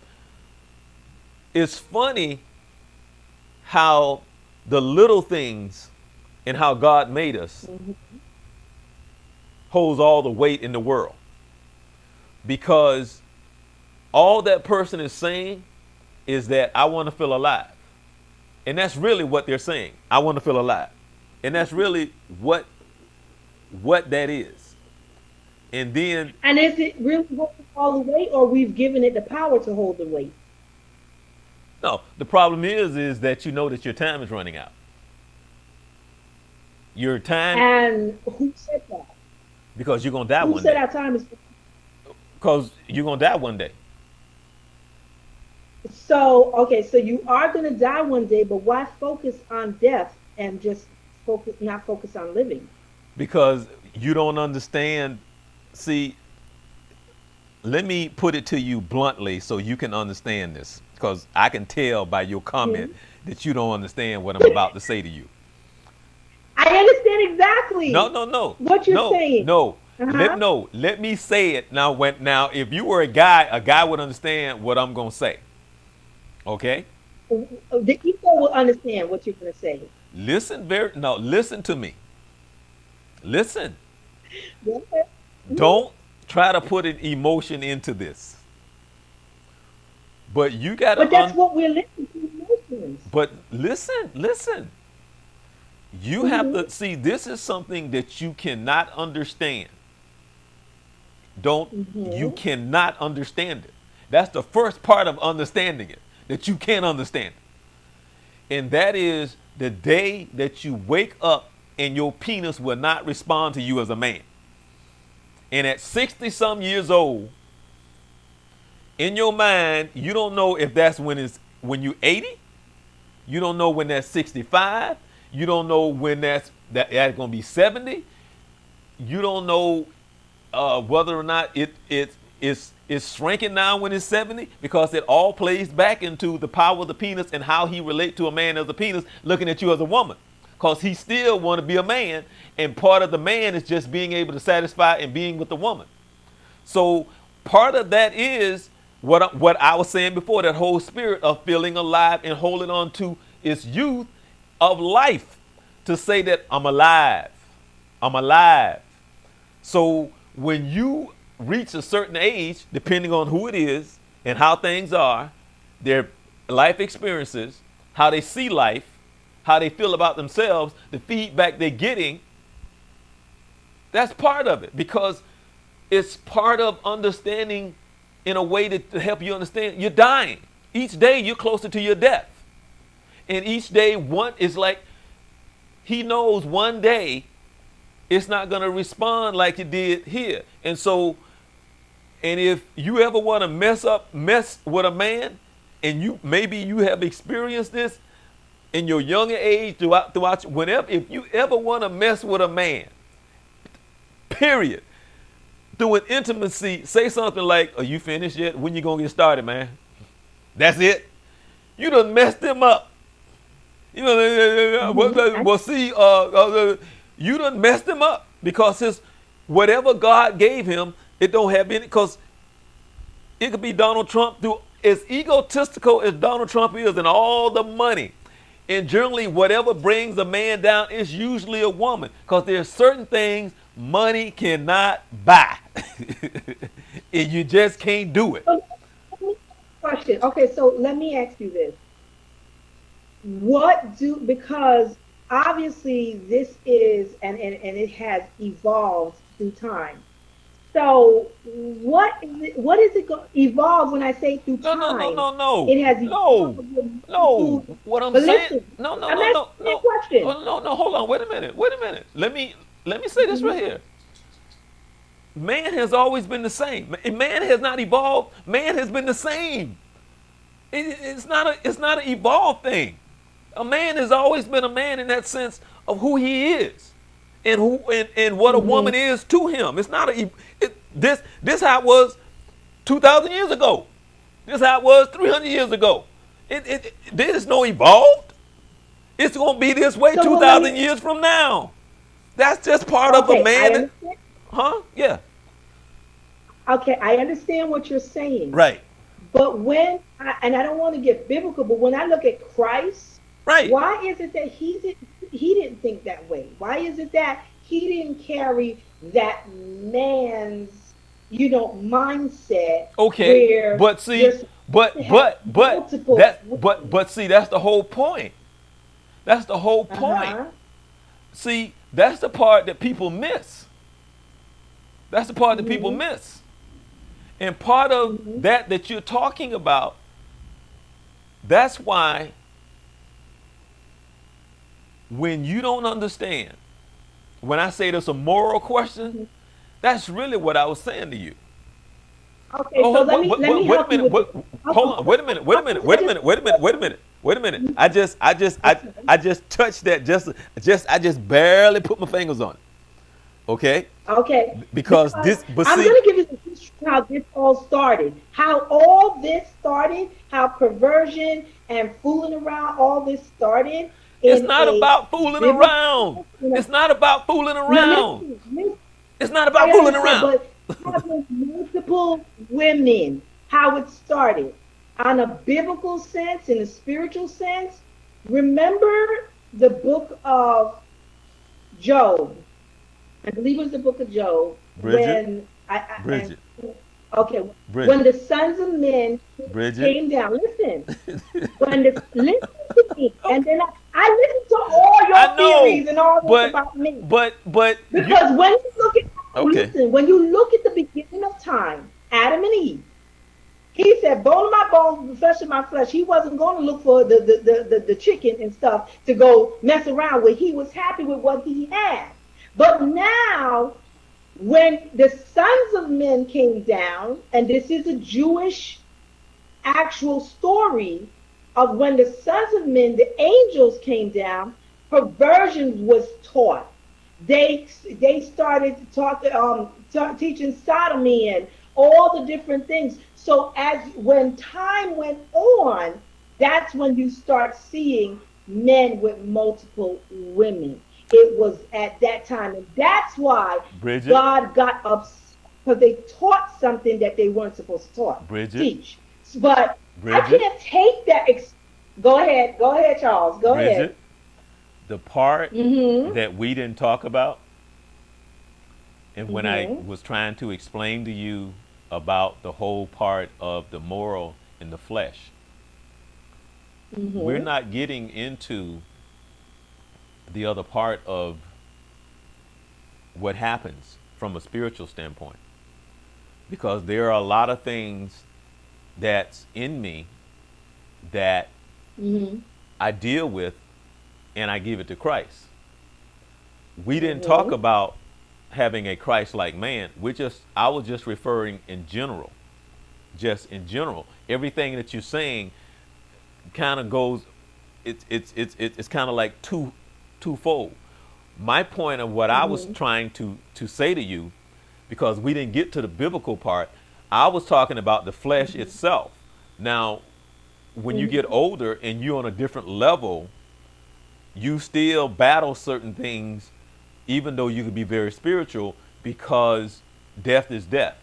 Speaker 1: it's funny how the little things and how God made us
Speaker 2: Mm-hmm.
Speaker 1: holds all the weight in the world. Because all that person is saying is that I want to feel alive. And that's really what they're saying. I want to feel alive. And that's really what that is. And then
Speaker 2: And is it really holding all the weight, or we've given it the power to hold the weight?
Speaker 1: no, the problem is that you know that your time is running out. Your time,
Speaker 2: And who said that?
Speaker 1: because you're gonna die
Speaker 2: Who
Speaker 1: one
Speaker 2: said
Speaker 1: day.
Speaker 2: our time is?
Speaker 1: Because you're gonna die one day.
Speaker 2: So, okay, so you are going to die one day, but why focus on death and just not focus on living?
Speaker 1: Because you don't understand. See, let me put it to you bluntly so you can understand this. Because I can tell by your comment
Speaker 2: Mhm.
Speaker 1: that you don't understand what I'm about to say to you.
Speaker 2: I understand
Speaker 1: No,
Speaker 2: exactly
Speaker 1: no, no,
Speaker 2: what you're
Speaker 1: no,
Speaker 2: saying.
Speaker 1: no.
Speaker 2: Uh-huh.
Speaker 1: Let me say it now. Now, if you were a guy would understand what I'm gonna say. Okay?
Speaker 2: The ego will understand what you're going to say.
Speaker 1: Listen very no, listen to me. Listen.
Speaker 2: Go ahead. Mhm.
Speaker 1: Don't try to put an emotion into this. But you gotta
Speaker 2: But that's what we're listening to, emotions.
Speaker 1: but listen. You have
Speaker 2: Hmm.
Speaker 1: to see this is something that you cannot understand. Don't You
Speaker 2: Hmm.
Speaker 1: cannot understand it. That's the first part of understanding it, that you can't understand it. And that is the day that you wake up and your penis will not respond to you as a man. And at 60 some years old, in your mind, you don't know if that's when you 80, you don't know when that's 65, you don't know when that's going to be 70, you don't know whether or not it's shrinking now when it's 70, because it all plays back into the power of the penis and how he relate to a man as a penis looking at you as a woman, because he still want to be a man, and part of the man is just being able to satisfy and being with the woman. So part of that is what I was saying before, that whole spirit of feeling alive and holding on to its youth of life, to say that I'm alive. I'm alive. So when you reach a certain age, depending on who it is and how things are, their life experiences, how they see life, how they feel about themselves, the feedback they're getting, that's part of it, because it's part of understanding in a way to help you understand you're dying. Each day you're closer to your death. And each day one is like, he knows one day it's not going to respond like it did here. And so, and if you ever want to mess with a man, and you have experienced this in your younger age, throughout whenever, if you ever want to mess with a man, period, through an intimacy, say something like, "Are you finished yet? When you gonna get started, man?" That's it. You done messed him up. You know,
Speaker 2: Hmm.
Speaker 1: well, see, you done messed him up, because his whatever God gave him, it don't have any. Because it could be Donald Trump, through as egotistical as Donald Trump is, and all the money. And generally, whatever brings a man down is usually a woman, because there's certain things money cannot buy, and you just can't do it.
Speaker 2: So, let me ask you a question. Okay, so let me ask you this. Because obviously this is, and it has evolved through time. So what is it evolve when I say through
Speaker 1: No, no, no,
Speaker 2: time?
Speaker 1: no, no,
Speaker 2: It has evolved
Speaker 1: no,
Speaker 2: with
Speaker 1: no.
Speaker 2: food.
Speaker 1: What I'm
Speaker 2: But
Speaker 1: saying,
Speaker 2: listen,
Speaker 1: no, no,
Speaker 2: I'm
Speaker 1: no,
Speaker 2: asking
Speaker 1: no,
Speaker 2: you a
Speaker 1: no,
Speaker 2: question.
Speaker 1: oh, no, no. Hold on, wait a minute, wait a minute. Let me say this right
Speaker 2: Mhm.
Speaker 1: here. Man has always been the same. Man has not evolved. Man has been the same. It's not an evolved thing. A man has always been a man in that sense of who he is, and what a woman
Speaker 2: Mhm.
Speaker 1: is to him. It's not a it, this how it was. 2,000 years ago. This is how it was 300 years ago. There's no evolved. It's going to be this way
Speaker 2: So, well, let
Speaker 1: 2,000
Speaker 2: me.
Speaker 1: years from now. That's just part of a
Speaker 2: Okay, I
Speaker 1: man.
Speaker 2: understand.
Speaker 1: Huh? Yeah.
Speaker 2: Okay, I understand what you're saying.
Speaker 1: Right.
Speaker 2: But and I don't want to get biblical, but when I look at Christ,
Speaker 1: Right.
Speaker 2: why is it that he didn't think that way? Why is it that he didn't carry that man's, mindset
Speaker 1: Okay.
Speaker 2: where
Speaker 1: But
Speaker 2: you're
Speaker 1: see,
Speaker 2: supposed to
Speaker 1: but
Speaker 2: have
Speaker 1: but but
Speaker 2: multiple
Speaker 1: that
Speaker 2: women?
Speaker 1: but see, that's the whole point. That's the whole point.
Speaker 2: Uh-huh.
Speaker 1: See, that's the part that people miss. That's the part that people
Speaker 2: Mm-hmm.
Speaker 1: miss. And part of
Speaker 2: Mm-hmm.
Speaker 1: that you're talking about, that's why when you don't understand, when I say there's a moral question,
Speaker 2: Mm-hmm.
Speaker 1: that's really what I was saying to you.
Speaker 2: Okay, so
Speaker 1: Oh,
Speaker 2: let me
Speaker 1: wait a
Speaker 2: help you
Speaker 1: minute.
Speaker 2: with this.
Speaker 1: Hold on. Wait a minute. Wait a minute. Wait a minute. Wait a minute. Wait a minute. Wait a minute.
Speaker 2: Okay.
Speaker 1: I just touched that. I just barely put my fingers on it. Okay.
Speaker 2: Okay,
Speaker 1: Because
Speaker 2: because
Speaker 1: this, but
Speaker 2: I'm
Speaker 1: see,
Speaker 2: going to give you the history of how this all started, how all this started, how perversion and fooling around, all this started
Speaker 1: it's
Speaker 2: in
Speaker 1: not
Speaker 2: a
Speaker 1: about fooling
Speaker 2: biblical
Speaker 1: around.
Speaker 2: sense.
Speaker 1: It's not about fooling
Speaker 2: Now
Speaker 1: around.
Speaker 2: listen,
Speaker 1: It's not
Speaker 2: I
Speaker 1: about fooling
Speaker 2: understand,
Speaker 1: around.
Speaker 2: but having multiple women, how it started, on a biblical sense, in a spiritual sense. Remember the book of Job. I believe it was the book of Job
Speaker 1: Bridget,
Speaker 2: when
Speaker 1: Bridget,
Speaker 2: okay, when
Speaker 1: Bridget,
Speaker 2: the sons of men
Speaker 1: Bridget.
Speaker 2: came down. Listen, listen to me, and then I listen to all your
Speaker 1: I know,
Speaker 2: theories and all this
Speaker 1: but
Speaker 2: about me.
Speaker 1: but you
Speaker 2: Because when you look at
Speaker 1: okay.
Speaker 2: listen, when you look at the beginning of time, Adam and Eve, he said, "Bone of my bones, flesh of my flesh." He wasn't going to look for the chicken and stuff to go mess around with. He was happy with what he had. But now, when the sons of men came down, and this is a Jewish actual story of when the sons of men, the angels came down, perversion was taught. They started to talk, teaching sodomy and all the different things. So as when time went on, that's when you start seeing men with multiple women. It was at that time, and that's why
Speaker 1: Bridget,
Speaker 2: God got upset because they taught something that they weren't supposed to
Speaker 1: Bridget,
Speaker 2: teach. But I
Speaker 1: Bridget,
Speaker 2: can't take that. Go ahead, Charles. Go ahead.
Speaker 1: Bridget. The part
Speaker 2: Mm-hmm.
Speaker 1: that we didn't talk about, and when I
Speaker 2: Mm-hmm.
Speaker 1: was trying to explain to you about the whole part of the moral in the flesh, we're
Speaker 2: Mm-hmm.
Speaker 1: not getting into the other part of what happens from a spiritual standpoint. Because there are a lot of things that's in me that
Speaker 2: Mm-hmm.
Speaker 1: I deal with and I give it to Christ. We didn't talk
Speaker 2: Mm-hmm.
Speaker 1: about having a Christ-like man. I was just referring in general, just in general. Everything that you're saying kind of goes, it's kind of like twofold. My point of what I was
Speaker 2: Mm-hmm.
Speaker 1: trying to say to you, because we didn't get to the biblical part, I was talking about the flesh itself. Now, when you get
Speaker 2: Mm-hmm.
Speaker 1: older and you're on a different level, you still battle certain things, even though you could be very spiritual, because death is death.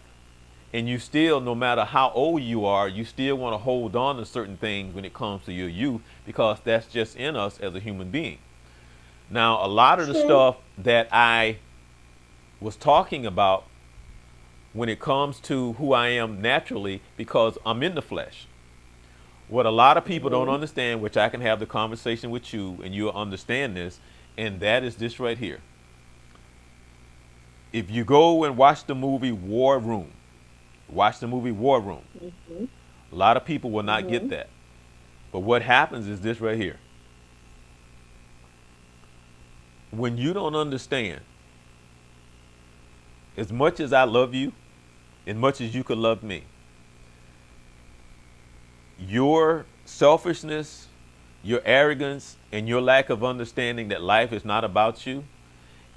Speaker 1: And you still, no matter how old you are, you still want to hold on to certain things when it comes to your youth, because that's just in us as a human being. Now, a lot of the
Speaker 2: True.
Speaker 1: stuff that I was talking about when it comes to who I am naturally, because I'm in the flesh. What a lot of people don't
Speaker 2: Mm-hmm.
Speaker 1: understand, which I can have the conversation with you and you'll understand this, and that is this right here. If you go and watch the movie War Room, watch the movie War Room,
Speaker 2: Mm-hmm.
Speaker 1: a lot of people will not get
Speaker 2: Mm-hmm.
Speaker 1: that. But what happens is this right here. When you don't understand, as much as I love you, as much as you could love me, your selfishness, your arrogance, and your lack of understanding that life is not about you.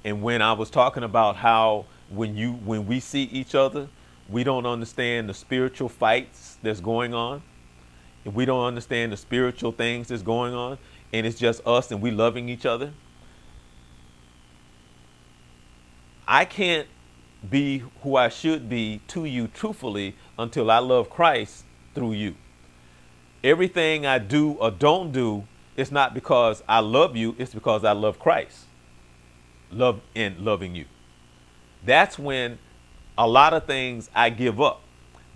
Speaker 1: And when I was talking about how when we see each other, We don't understand the spiritual fights that's going on. If we don't understand the spiritual things that's going on, and it's just us and we loving each other, I can't be who I should be to you truthfully until I love Christ through you. Everything I do or don't do, it's not because I love you, it's because I love Christ. Love and loving you. That's when a lot of things I give up.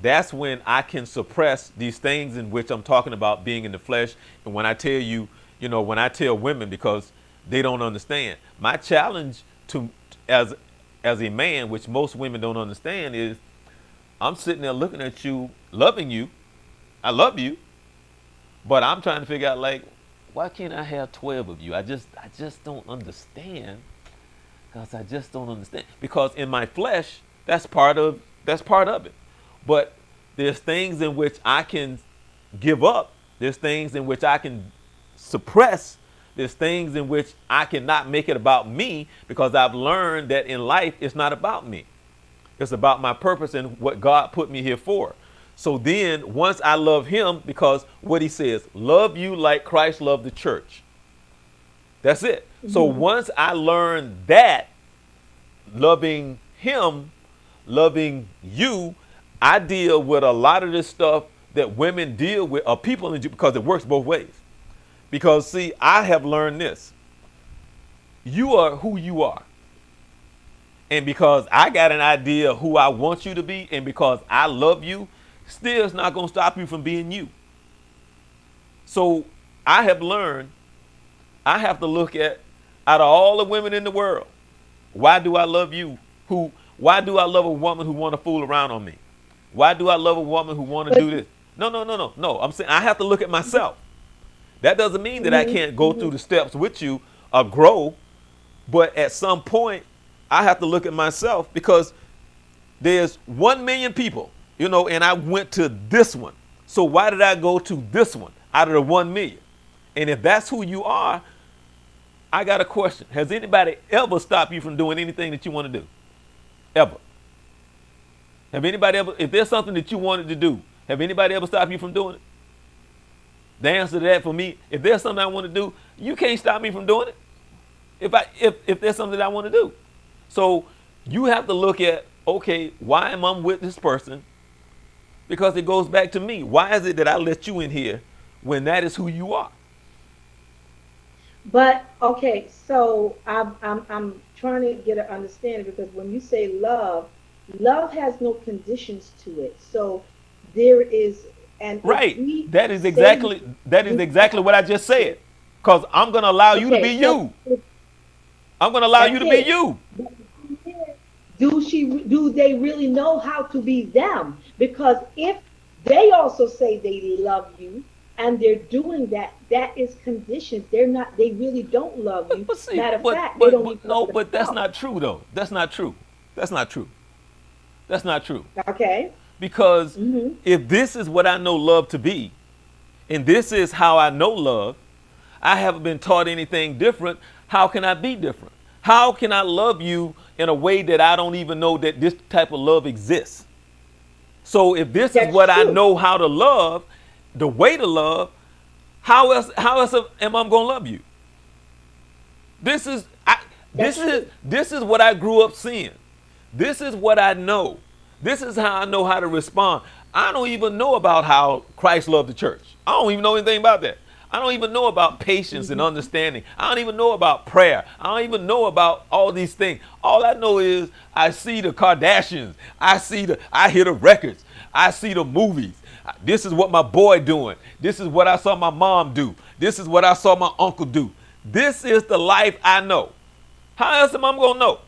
Speaker 1: That's when I can suppress these things in which I'm talking about being in the flesh. And when I tell you, when I tell women, because they don't understand, my challenge to as as a man, which most women don't understand, is I'm sitting there looking at you, loving you. I love you, but I'm trying to figure out, like, why can't I have 12 of you? I just don't understand. Because I just don't understand. Because in my flesh, that's part of it. But there's things in which I can give up. There's things in which I can suppress. There's things in which I cannot make it about me, because I've learned that in life it's not about me. It's about my purpose and what God put me here for. So then once I love him, because what he says, love you like Christ loved the church. That's it. So
Speaker 2: Mm-hmm.
Speaker 1: once I learn that, loving him, loving you, I deal with a lot of this stuff that women deal with, or people, because it works both ways. Because see, I have learned this. You are who you are. And because I got an idea of who I want you to be, and because I love you, still it's not going to stop you from being you. So I have learned I have to look at, out of all the women in the world, why do I love you? Why do I love a woman who want to fool around on me? Why do I love a woman who want to
Speaker 2: But
Speaker 1: do this? No, no, no, no, no. I'm saying I have to look at myself. That doesn't mean that I
Speaker 2: mm-hmm,
Speaker 1: can't go through
Speaker 2: mm-hmm.
Speaker 1: the steps with you or grow, but at some point I have to look at myself, because there's 1 million people, and I went to this one. So why did I go to this one out of the 1 million? And if that's who you are, I got a question. Has anybody ever stopped you from doing anything that you want to do? Ever? Have anybody ever, if there's something that you wanted to do, have anybody ever stopped you from doing it? The answer to that for me, if there's something I want to do, you can't stop me from doing it. If there's something that I want to do. So you have to look at, okay, why am I with this person? Because it goes back to me. Why is it that I let you in here when that is who you are?
Speaker 2: But okay, so I'm trying to get an understanding, because when you say love, love has no conditions to it. So there is, and if
Speaker 1: Right.
Speaker 2: we
Speaker 1: That is
Speaker 2: say
Speaker 1: exactly that is
Speaker 2: we
Speaker 1: exactly what I just said. Because I'm gonna allow you to be
Speaker 2: okay, so
Speaker 1: you. I'm gonna allow you
Speaker 2: that's
Speaker 1: to be
Speaker 2: it.
Speaker 1: you.
Speaker 2: But the thing is, do they really know how to be them? Because if they also say they love you and they're doing that, that is conditions. They really don't love
Speaker 1: But,
Speaker 2: you.
Speaker 1: but see,
Speaker 2: Matter of
Speaker 1: but
Speaker 2: fact, they
Speaker 1: but
Speaker 2: don't
Speaker 1: but
Speaker 2: even
Speaker 1: no,
Speaker 2: love
Speaker 1: but that's
Speaker 2: themselves.
Speaker 1: not true though. That's not true. That's not true. That's not true.
Speaker 2: Okay.
Speaker 1: Because
Speaker 2: Hmm.
Speaker 1: if this is what I know love to be, and this is how I know love, I haven't been taught anything different. How can I be different? How can I love you in a way that I don't even know that this type of love exists? So if this is
Speaker 2: That's
Speaker 1: what I
Speaker 2: true.
Speaker 1: know how to love, the way to love, how else am I going to love you? This is I, this
Speaker 2: That's
Speaker 1: is
Speaker 2: true.
Speaker 1: this is what I grew up seeing. This is what I know. This is how I know how to respond. I don't even know about how Christ loved the church. I don't even know anything about that. I don't even know about patience and
Speaker 2: Hmm.
Speaker 1: understanding. I don't even know about prayer. I don't even know about all these things. All I know is I see the Kardashians. I hear the records. I see the movies. This is what my boy doing. This is what I saw my mom do. This is what I saw my uncle do. This is the life I know. How else am I going to know?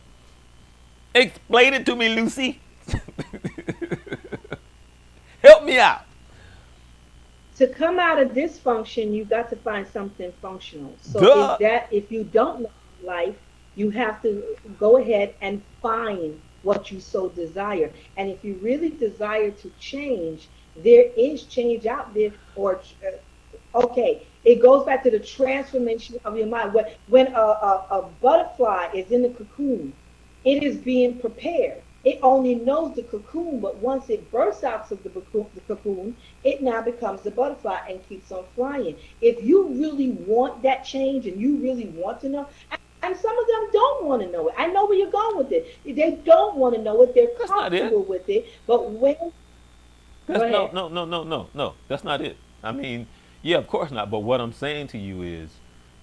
Speaker 1: Explain it to me, Lucy. Help me out.
Speaker 2: To come out of dysfunction, you got to find something functional. So
Speaker 1: Duh.
Speaker 2: if you don't know life, you have to go ahead and find what you so desire. And if you really desire to change, there is change out there. Or okay, it goes back to the transformation of your mind. When a butterfly is in the cocoon, it is being prepared. It only knows the cocoon, but once it bursts out of the cocoon, it now becomes the butterfly and keeps on flying. If you really want that change and you really want to know, and some of them don't want to know it. I know where you're going with it. They don't want to know it. They're
Speaker 1: That's not it.
Speaker 2: comfortable with it. But when, go
Speaker 1: That's no,
Speaker 2: ahead.
Speaker 1: no, no, no, no, no. That's not it. I mean, yeah, of course not. But what I'm saying to you is,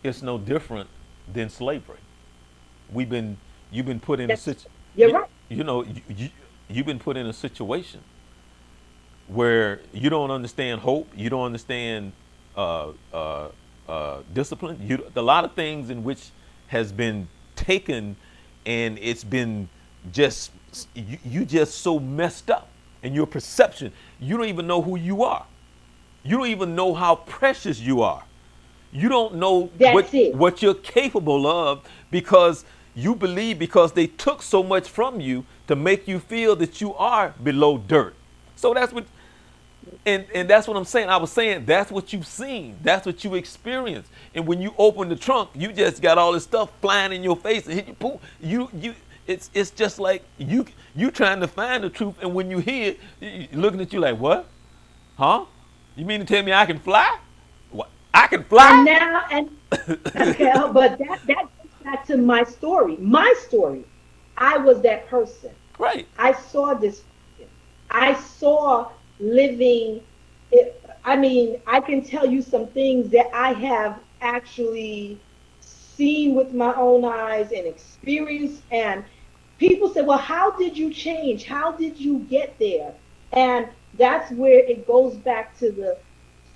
Speaker 1: it's no different than slavery. We've been, you've been put in a
Speaker 2: That's,
Speaker 1: situation,
Speaker 2: you're right.
Speaker 1: you know, you've been put in a situation where you don't understand hope, you don't understand discipline. A lot of things in which has been taken, and it's been just you just so messed up in your perception. You don't even know who you are. You don't even know how precious you are. You don't know
Speaker 2: That's it.
Speaker 1: what you're capable of, because you believe because they took so much from you to make you feel that you are below dirt. So that's what, and that's what I'm saying. I was saying that's what you've seen. That's what you experienced. And when you open the trunk, you just got all this stuff flying in your face and hit you. Boom. It's just like you trying to find the truth, and when you hear it, looking at you like, what? Huh? You mean to tell me I can fly? What? I can
Speaker 2: And
Speaker 1: fly?
Speaker 2: now, and okay, but that goes back to my story. My story. I was that person.
Speaker 1: Right.
Speaker 2: I saw this. I saw living. I mean, I can tell you some things that I have actually seen with my own eyes and experienced. And people say, well, how did you change? How did you get there? And that's where it goes back to the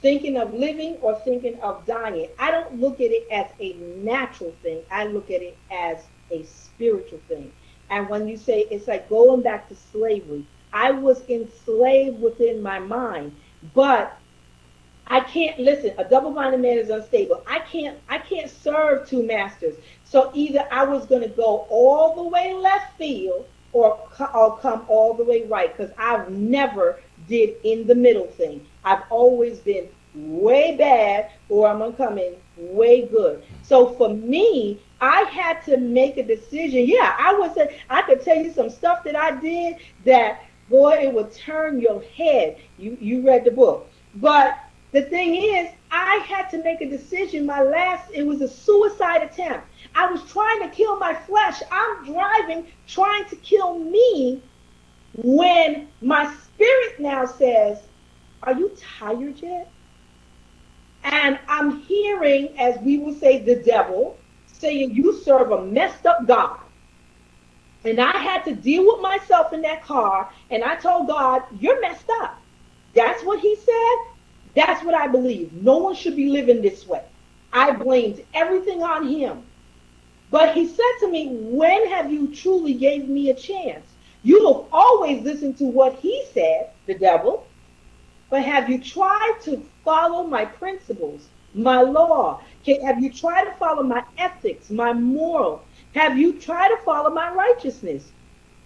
Speaker 2: thinking of living or thinking of dying. I don't look at it as a natural thing, I look at it as a spiritual thing. And when you say it's like going back to slavery, I was enslaved within my mind, but I can't listen. A double-minded man is unstable. I can't serve two masters. So either I was going to go all the way left field or come all the way right, because I've never did in the middle thing. I've always been way bad or I'm gonna come in way good. So for me, I had to make a decision. Yeah, I would say I could tell you some stuff that I did that, boy, it would turn your head. You read the book. But the thing is, I had to make a decision. It was a suicide attempt. I was trying to kill my flesh. I'm driving, trying to kill me, when my spirit now says, are you tired yet? And I'm hearing, as we will say, the devil saying, you serve a messed up God. And I had to deal with myself in that car. And I told God, you're messed up. That's what he said. That's what I believe. No one should be living this way. I blamed everything on him. But he said to me, when have you truly gave me a chance? You have always listened to what he said, the devil, but have you tried to follow my principles, my law? Have you tried to follow my ethics, my moral? Have you tried to follow my righteousness?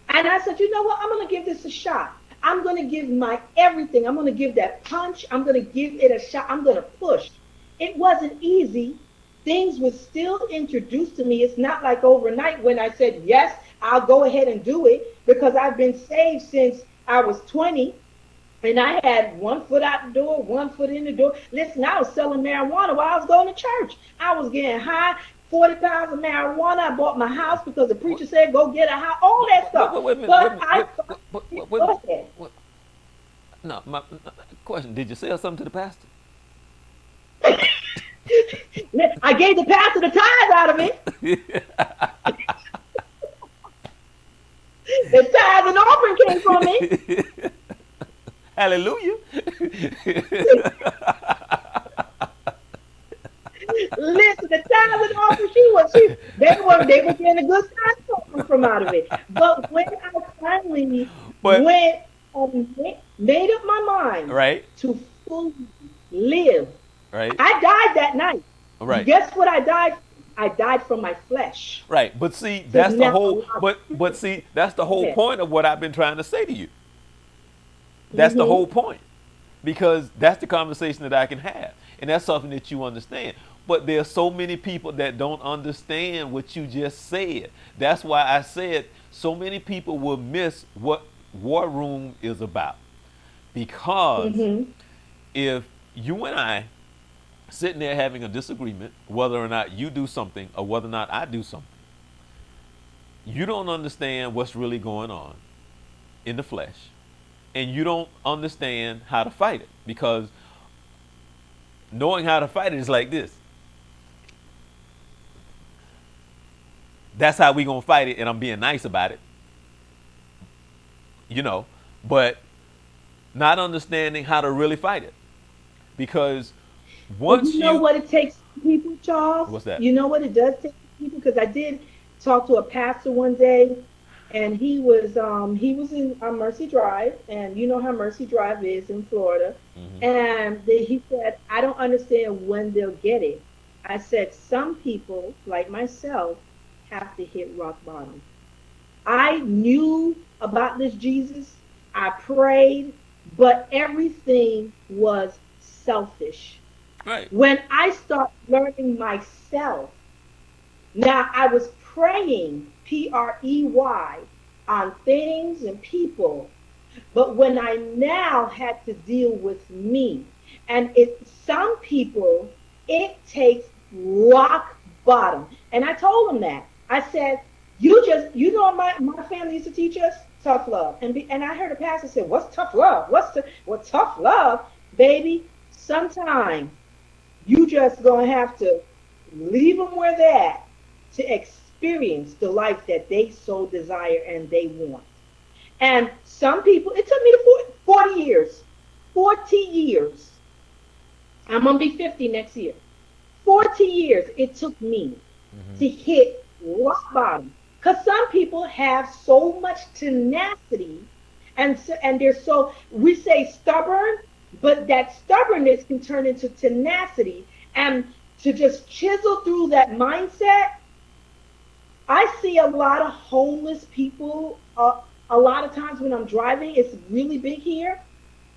Speaker 2: And I said, you know what? I'm going to give this a shot. I'm going to give my everything. I'm going to give that punch. I'm going to give it a shot. I'm going to push. It wasn't easy. Things were still introduced to me. It's not like overnight when I said, yes, I'll go ahead and do it, because I've been saved since I was 20. And I had one foot out the door, one foot in the door. Listen, I was selling marijuana while I was going to church. I was getting high, 40 pounds of marijuana. I bought my house because the preacher said, go get a house, all that stuff.
Speaker 1: Wait a minute.
Speaker 2: But I thought,
Speaker 1: Wait a
Speaker 2: go
Speaker 1: minute.
Speaker 2: ahead.
Speaker 1: No, my question: did you sell something to the pastor?
Speaker 2: I gave the pastor the tithe out of it. The tithe and offering came from it.
Speaker 1: Hallelujah.
Speaker 2: Listen, the tithe and offering, they were getting a good time from out of it. But when I finally
Speaker 1: But
Speaker 2: went and made up my mind
Speaker 1: right,
Speaker 2: to fully live,
Speaker 1: right,
Speaker 2: I died that night.
Speaker 1: right,
Speaker 2: Guess what I died from? I died from my flesh.
Speaker 1: right. But see,
Speaker 2: To
Speaker 1: that's the
Speaker 2: now
Speaker 1: whole.
Speaker 2: allow.
Speaker 1: But see, that's the whole
Speaker 2: Okay.
Speaker 1: point of what I've been trying to say to you. That's the
Speaker 2: Mm-hmm.
Speaker 1: whole point, because that's the conversation that I can have, and that's something that you understand. But there are so many people that don't understand what you just said. That's why I said so many people will miss what War Room is about. Because
Speaker 2: Mm-hmm.
Speaker 1: if you and I sitting there having a disagreement, whether or not you do something or whether or not I do something, you don't understand what's really going on in the flesh, and you don't understand how to fight it, because knowing how to fight it is like this. That's how we gonna fight it, and I'm being nice about it, you know. But not understanding how to really fight it, because
Speaker 2: But
Speaker 1: once
Speaker 2: you know
Speaker 1: you,
Speaker 2: what it takes for people, Charles?
Speaker 1: what's that?
Speaker 2: You know what it does take for people? Because I did talk to a pastor one day, and he was in Mercy Drive, and you know how Mercy Drive is in Florida.
Speaker 1: Hmm.
Speaker 2: And he said, I don't understand when they'll get it. I said, some people, like myself, have to hit rock bottom. I knew about this Jesus. I prayed, but everything was selfish.
Speaker 1: Right.
Speaker 2: When I start learning myself, now I was praying, Prey, on things and people, but when I now had to deal with me, and some people, it takes rock bottom. And I told them that. I said, you know, my family used to teach us tough love. And I heard a pastor say, what's tough love? Tough love, baby? Sometimes you just gonna have to leave them where they're at to experience the life that they so desire and they want. And some people, it took me to 40 years. 40 years. I'm going to be 50 next year. 40 years it took me
Speaker 1: Hmm.
Speaker 2: to hit rock bottom. Because some people have so much tenacity, and they're so, we say stubborn, but that stubbornness can turn into tenacity. And to just chisel through that mindset, I see a lot of homeless people. A lot of times when I'm driving, it's really big here.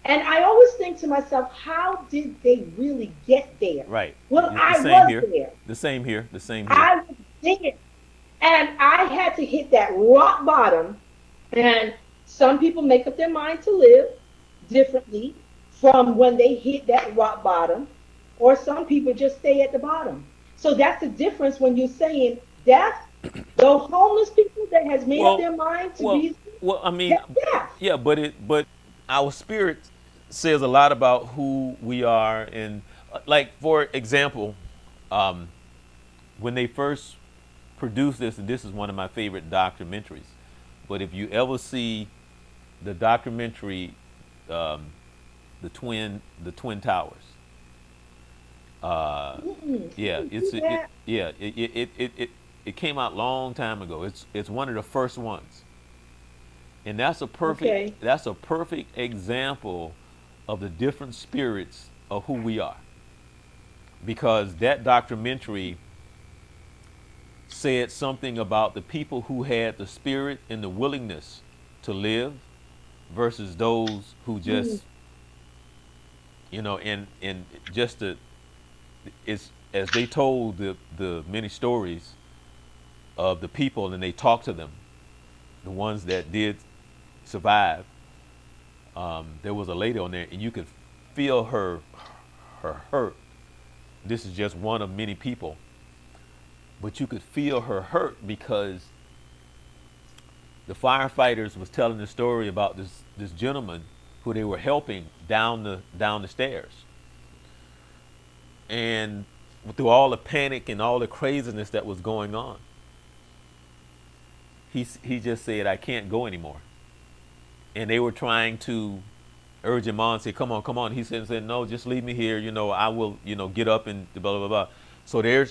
Speaker 2: And I always think to myself, how did they really get there?
Speaker 1: Right.
Speaker 2: Well,
Speaker 1: It's the
Speaker 2: I
Speaker 1: same
Speaker 2: was
Speaker 1: here.
Speaker 2: there.
Speaker 1: The same here. The same here.
Speaker 2: I was there. And I had to hit that rock bottom. And some people make up their mind to live differently from when they hit that rock bottom, or some people just stay at the bottom. So that's the difference when you're saying death. Those homeless people that has made up
Speaker 1: Well,
Speaker 2: their mind to
Speaker 1: well,
Speaker 2: be,
Speaker 1: well. I mean,
Speaker 2: that's death.
Speaker 1: yeah, but our spirit says a lot about who we are, and like for example, um, when they first produced this, and this is one of my favorite documentaries. But if you ever see the documentary, um, the Twin Towers, uh,
Speaker 2: Mm-mm, I
Speaker 1: yeah,
Speaker 2: didn't
Speaker 1: it's
Speaker 2: see
Speaker 1: it,
Speaker 2: that.
Speaker 1: yeah, it came out long time ago. It's one of the first ones, and
Speaker 2: Okay.
Speaker 1: that's a perfect example of the different spirits of who we are, because that documentary said something about the people who had the spirit and the willingness to live versus those who
Speaker 2: Mm,
Speaker 1: just, and just the, it's as they told the many stories of the people, and they talked to them, the ones that did survive. There was a lady on there, and you could feel her hurt. This is just one of many people, but you could feel her hurt because the firefighters was telling the story about this gentleman who they were helping down the stairs, and through all the panic and all the craziness that was going on, he just said, "I can't go anymore," and they were trying to urge him on, say, come on. He said, no, just leave me here. I will, get up and blah, blah, blah. So they're,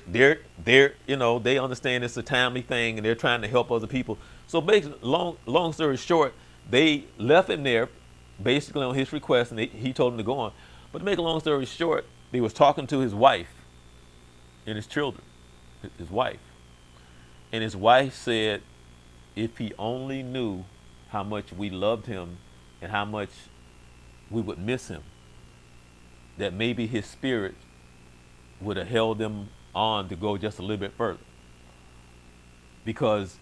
Speaker 1: they understand it's a timely thing, and they're trying to help other people. So basically, long story short, they left him there basically on his request, and he told him to go on. But to make a long story short, he was talking to his wife and his children, his wife. And his wife said, if he only knew how much we loved him and how much we would miss him, that maybe his spirit would have held them on to go just a little bit further. Because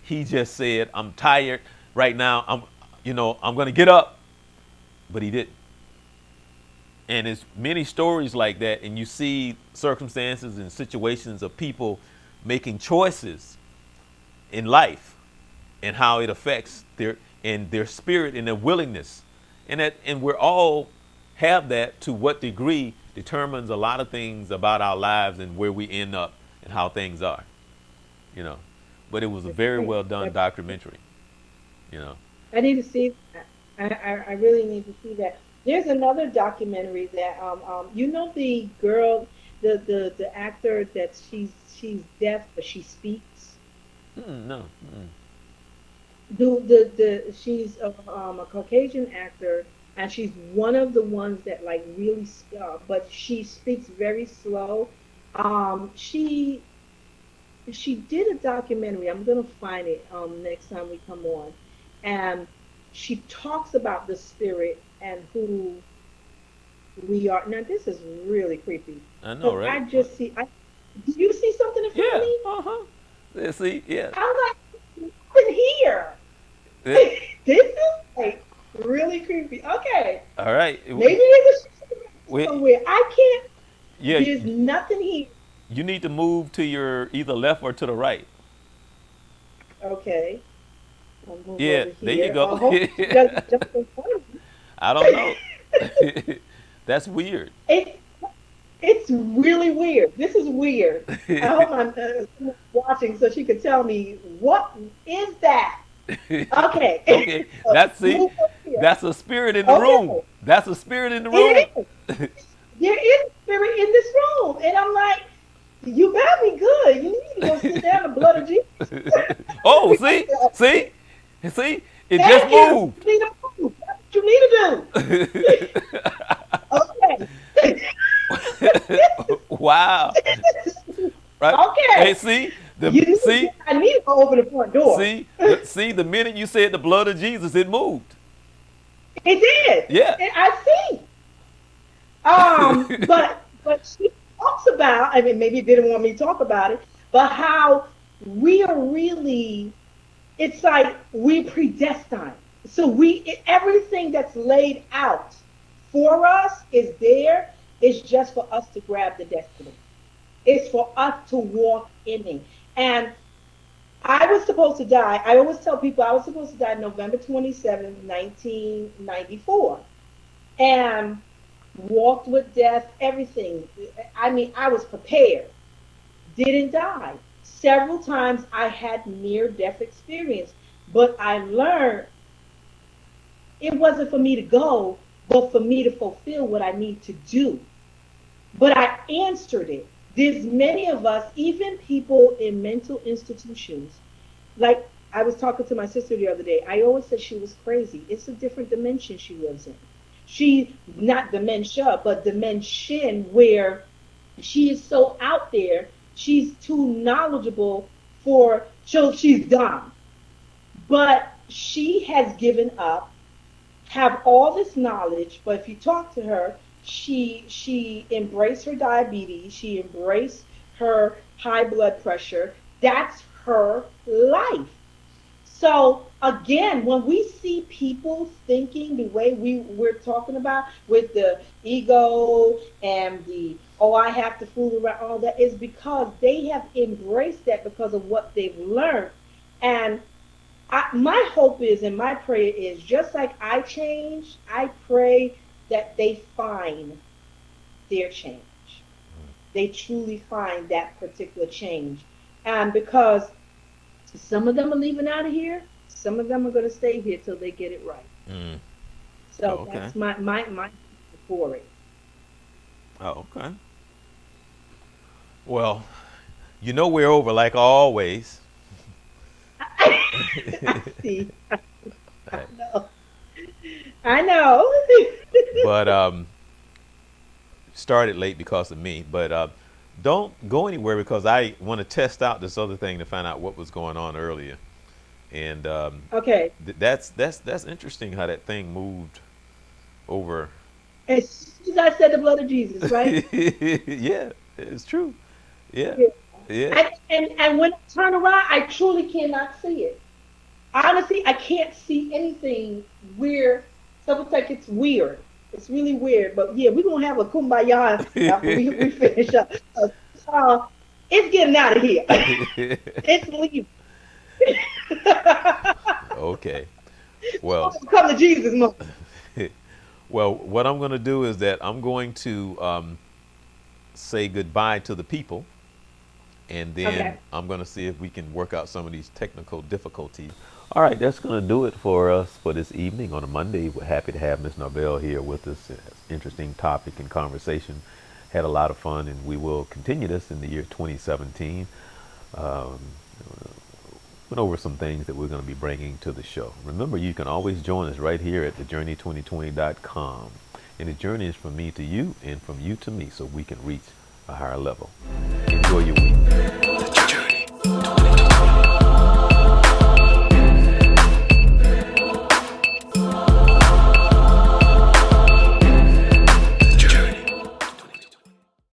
Speaker 1: He just said, "I'm tired right now. I'm going to get up," but he didn't. And it's many stories like that, and you see circumstances and situations of people making choices in life and how it affects their spirit and their willingness, and we're all have that. To what degree determines a lot of things about our lives and where we end up and how things are, you know. But it was a
Speaker 2: That's
Speaker 1: very
Speaker 2: great.
Speaker 1: well done
Speaker 2: That's,
Speaker 1: documentary, you know.
Speaker 2: I need to see that. I really need to see that. There's another documentary that you know the girl, the actor that she's deaf but she speaks.
Speaker 1: Mm-mm, no. Mm-mm.
Speaker 2: The she's a Caucasian actor, and she's one of the ones that like really but she speaks very slow. She did a documentary. I'm gonna find it next time we come on, and she talks about the spirit and who we are. Now this is really creepy
Speaker 1: I know,
Speaker 2: because
Speaker 1: right?
Speaker 2: I just see. Do you see something in front of
Speaker 1: Yeah.
Speaker 2: me?
Speaker 1: Uh-huh. Yeah, see, yeah.
Speaker 2: I'm like, nothing here.
Speaker 1: Yeah.
Speaker 2: This is like really creepy. Okay,
Speaker 1: All right.
Speaker 2: maybe there's a
Speaker 1: We,
Speaker 2: somewhere. I can't.
Speaker 1: yeah,
Speaker 2: There's nothing here.
Speaker 1: you need to move to your either left or to the right.
Speaker 2: Okay, I'll move
Speaker 1: Yeah,
Speaker 2: over
Speaker 1: there you
Speaker 2: here.
Speaker 1: go.
Speaker 2: Hopefully she doesn't jump in front of me.
Speaker 1: I don't know. That's weird.
Speaker 2: It, it's really weird. This is weird. I hope I'm watching so she could tell me what is that. Okay,
Speaker 1: Okay,
Speaker 2: so
Speaker 1: that's see,
Speaker 2: move over here.
Speaker 1: that's a spirit in the room.
Speaker 2: Okay,
Speaker 1: That's a spirit in the room.
Speaker 2: it is. There is spirit in this room, and I'm like, you got me good. You need to go sit down. The blood of Jesus.
Speaker 1: Oh, see, see, it just
Speaker 2: Thank you.
Speaker 1: moved.
Speaker 2: You need to move. That's what you need to do. Okay.
Speaker 1: Wow. Right. Hey,
Speaker 2: Okay.
Speaker 1: see
Speaker 2: You need
Speaker 1: see,
Speaker 2: I need to go open the front door.
Speaker 1: see the minute you said the blood of Jesus, it moved.
Speaker 2: It did.
Speaker 1: Yeah.
Speaker 2: I see. But she talks about, I mean, maybe it didn't want me to talk about it, but how we are really, it's like we predestined. So everything that's laid out for us is there. It's just for us to grab the destiny. It's for us to walk in it. And I was supposed to die. I always tell people I was supposed to die November 27th, 1994. And walked with death, everything. I mean, I was prepared. Didn't die. Several times I had near death experience, but I learned it wasn't for me to go, but for me to fulfill what I need to do. But I answered it. There's many of us, even people in mental institutions, like I was talking to my sister the other day. I always said she was crazy. It's a different dimension she lives in. She, not dementia, but dimension, where she is so out there. She's too knowledgeable for, so she's dumb. But she has given up, have all this knowledge, but if you talk to her, she embraced her diabetes, she embraced her high blood pressure. That's her life. So again, when we see people thinking the way we're talking about with the ego and the oh I have to fool around, all that is because they have embraced that because of what they've learned. And my hope is and my prayer is just like I changed, I pray that they find their change. They truly find that particular change. And because some of them are leaving out of here, some of them are going to stay here till they get it right.
Speaker 1: Mm. Oh,
Speaker 2: So
Speaker 1: okay.
Speaker 2: that's my for it.
Speaker 1: Oh, okay. Well, we're over like always.
Speaker 2: I see. I know. I know.
Speaker 1: But started late because of me. But don't go anywhere because I want to test out this other thing to find out what was going on earlier. And
Speaker 2: Okay.
Speaker 1: that's interesting how that thing moved over.
Speaker 2: As soon as I said the blood of Jesus, right?
Speaker 1: Yeah, it's true. Yeah.
Speaker 2: Yeah.
Speaker 1: Yeah.
Speaker 2: And when I turn around, I truly cannot see it. Honestly, I can't see anything weird. So it's like it's weird. It's really weird. But yeah, we're gonna have a kumbaya after we finish up. Uh, it's getting out of here. It's leaving.
Speaker 1: Okay. Well,
Speaker 2: Come to Jesus, mom.
Speaker 1: well, what I'm going to do is that I'm going to say goodbye to the people, and then
Speaker 2: Okay.
Speaker 1: I'm going to see if we can work out some of these technical difficulties. All right, that's going to do it for us for this evening on a Monday. We're happy to have Ms. Norvell here with us. Interesting topic and conversation. Had a lot of fun, and we will continue this in the year 2017. Um, went over some things that we're going to be bringing to the show. Remember, you can always join us right here at thejourney2020.com. And the journey is from me to you and from you to me so we can reach a higher level. Enjoy your week.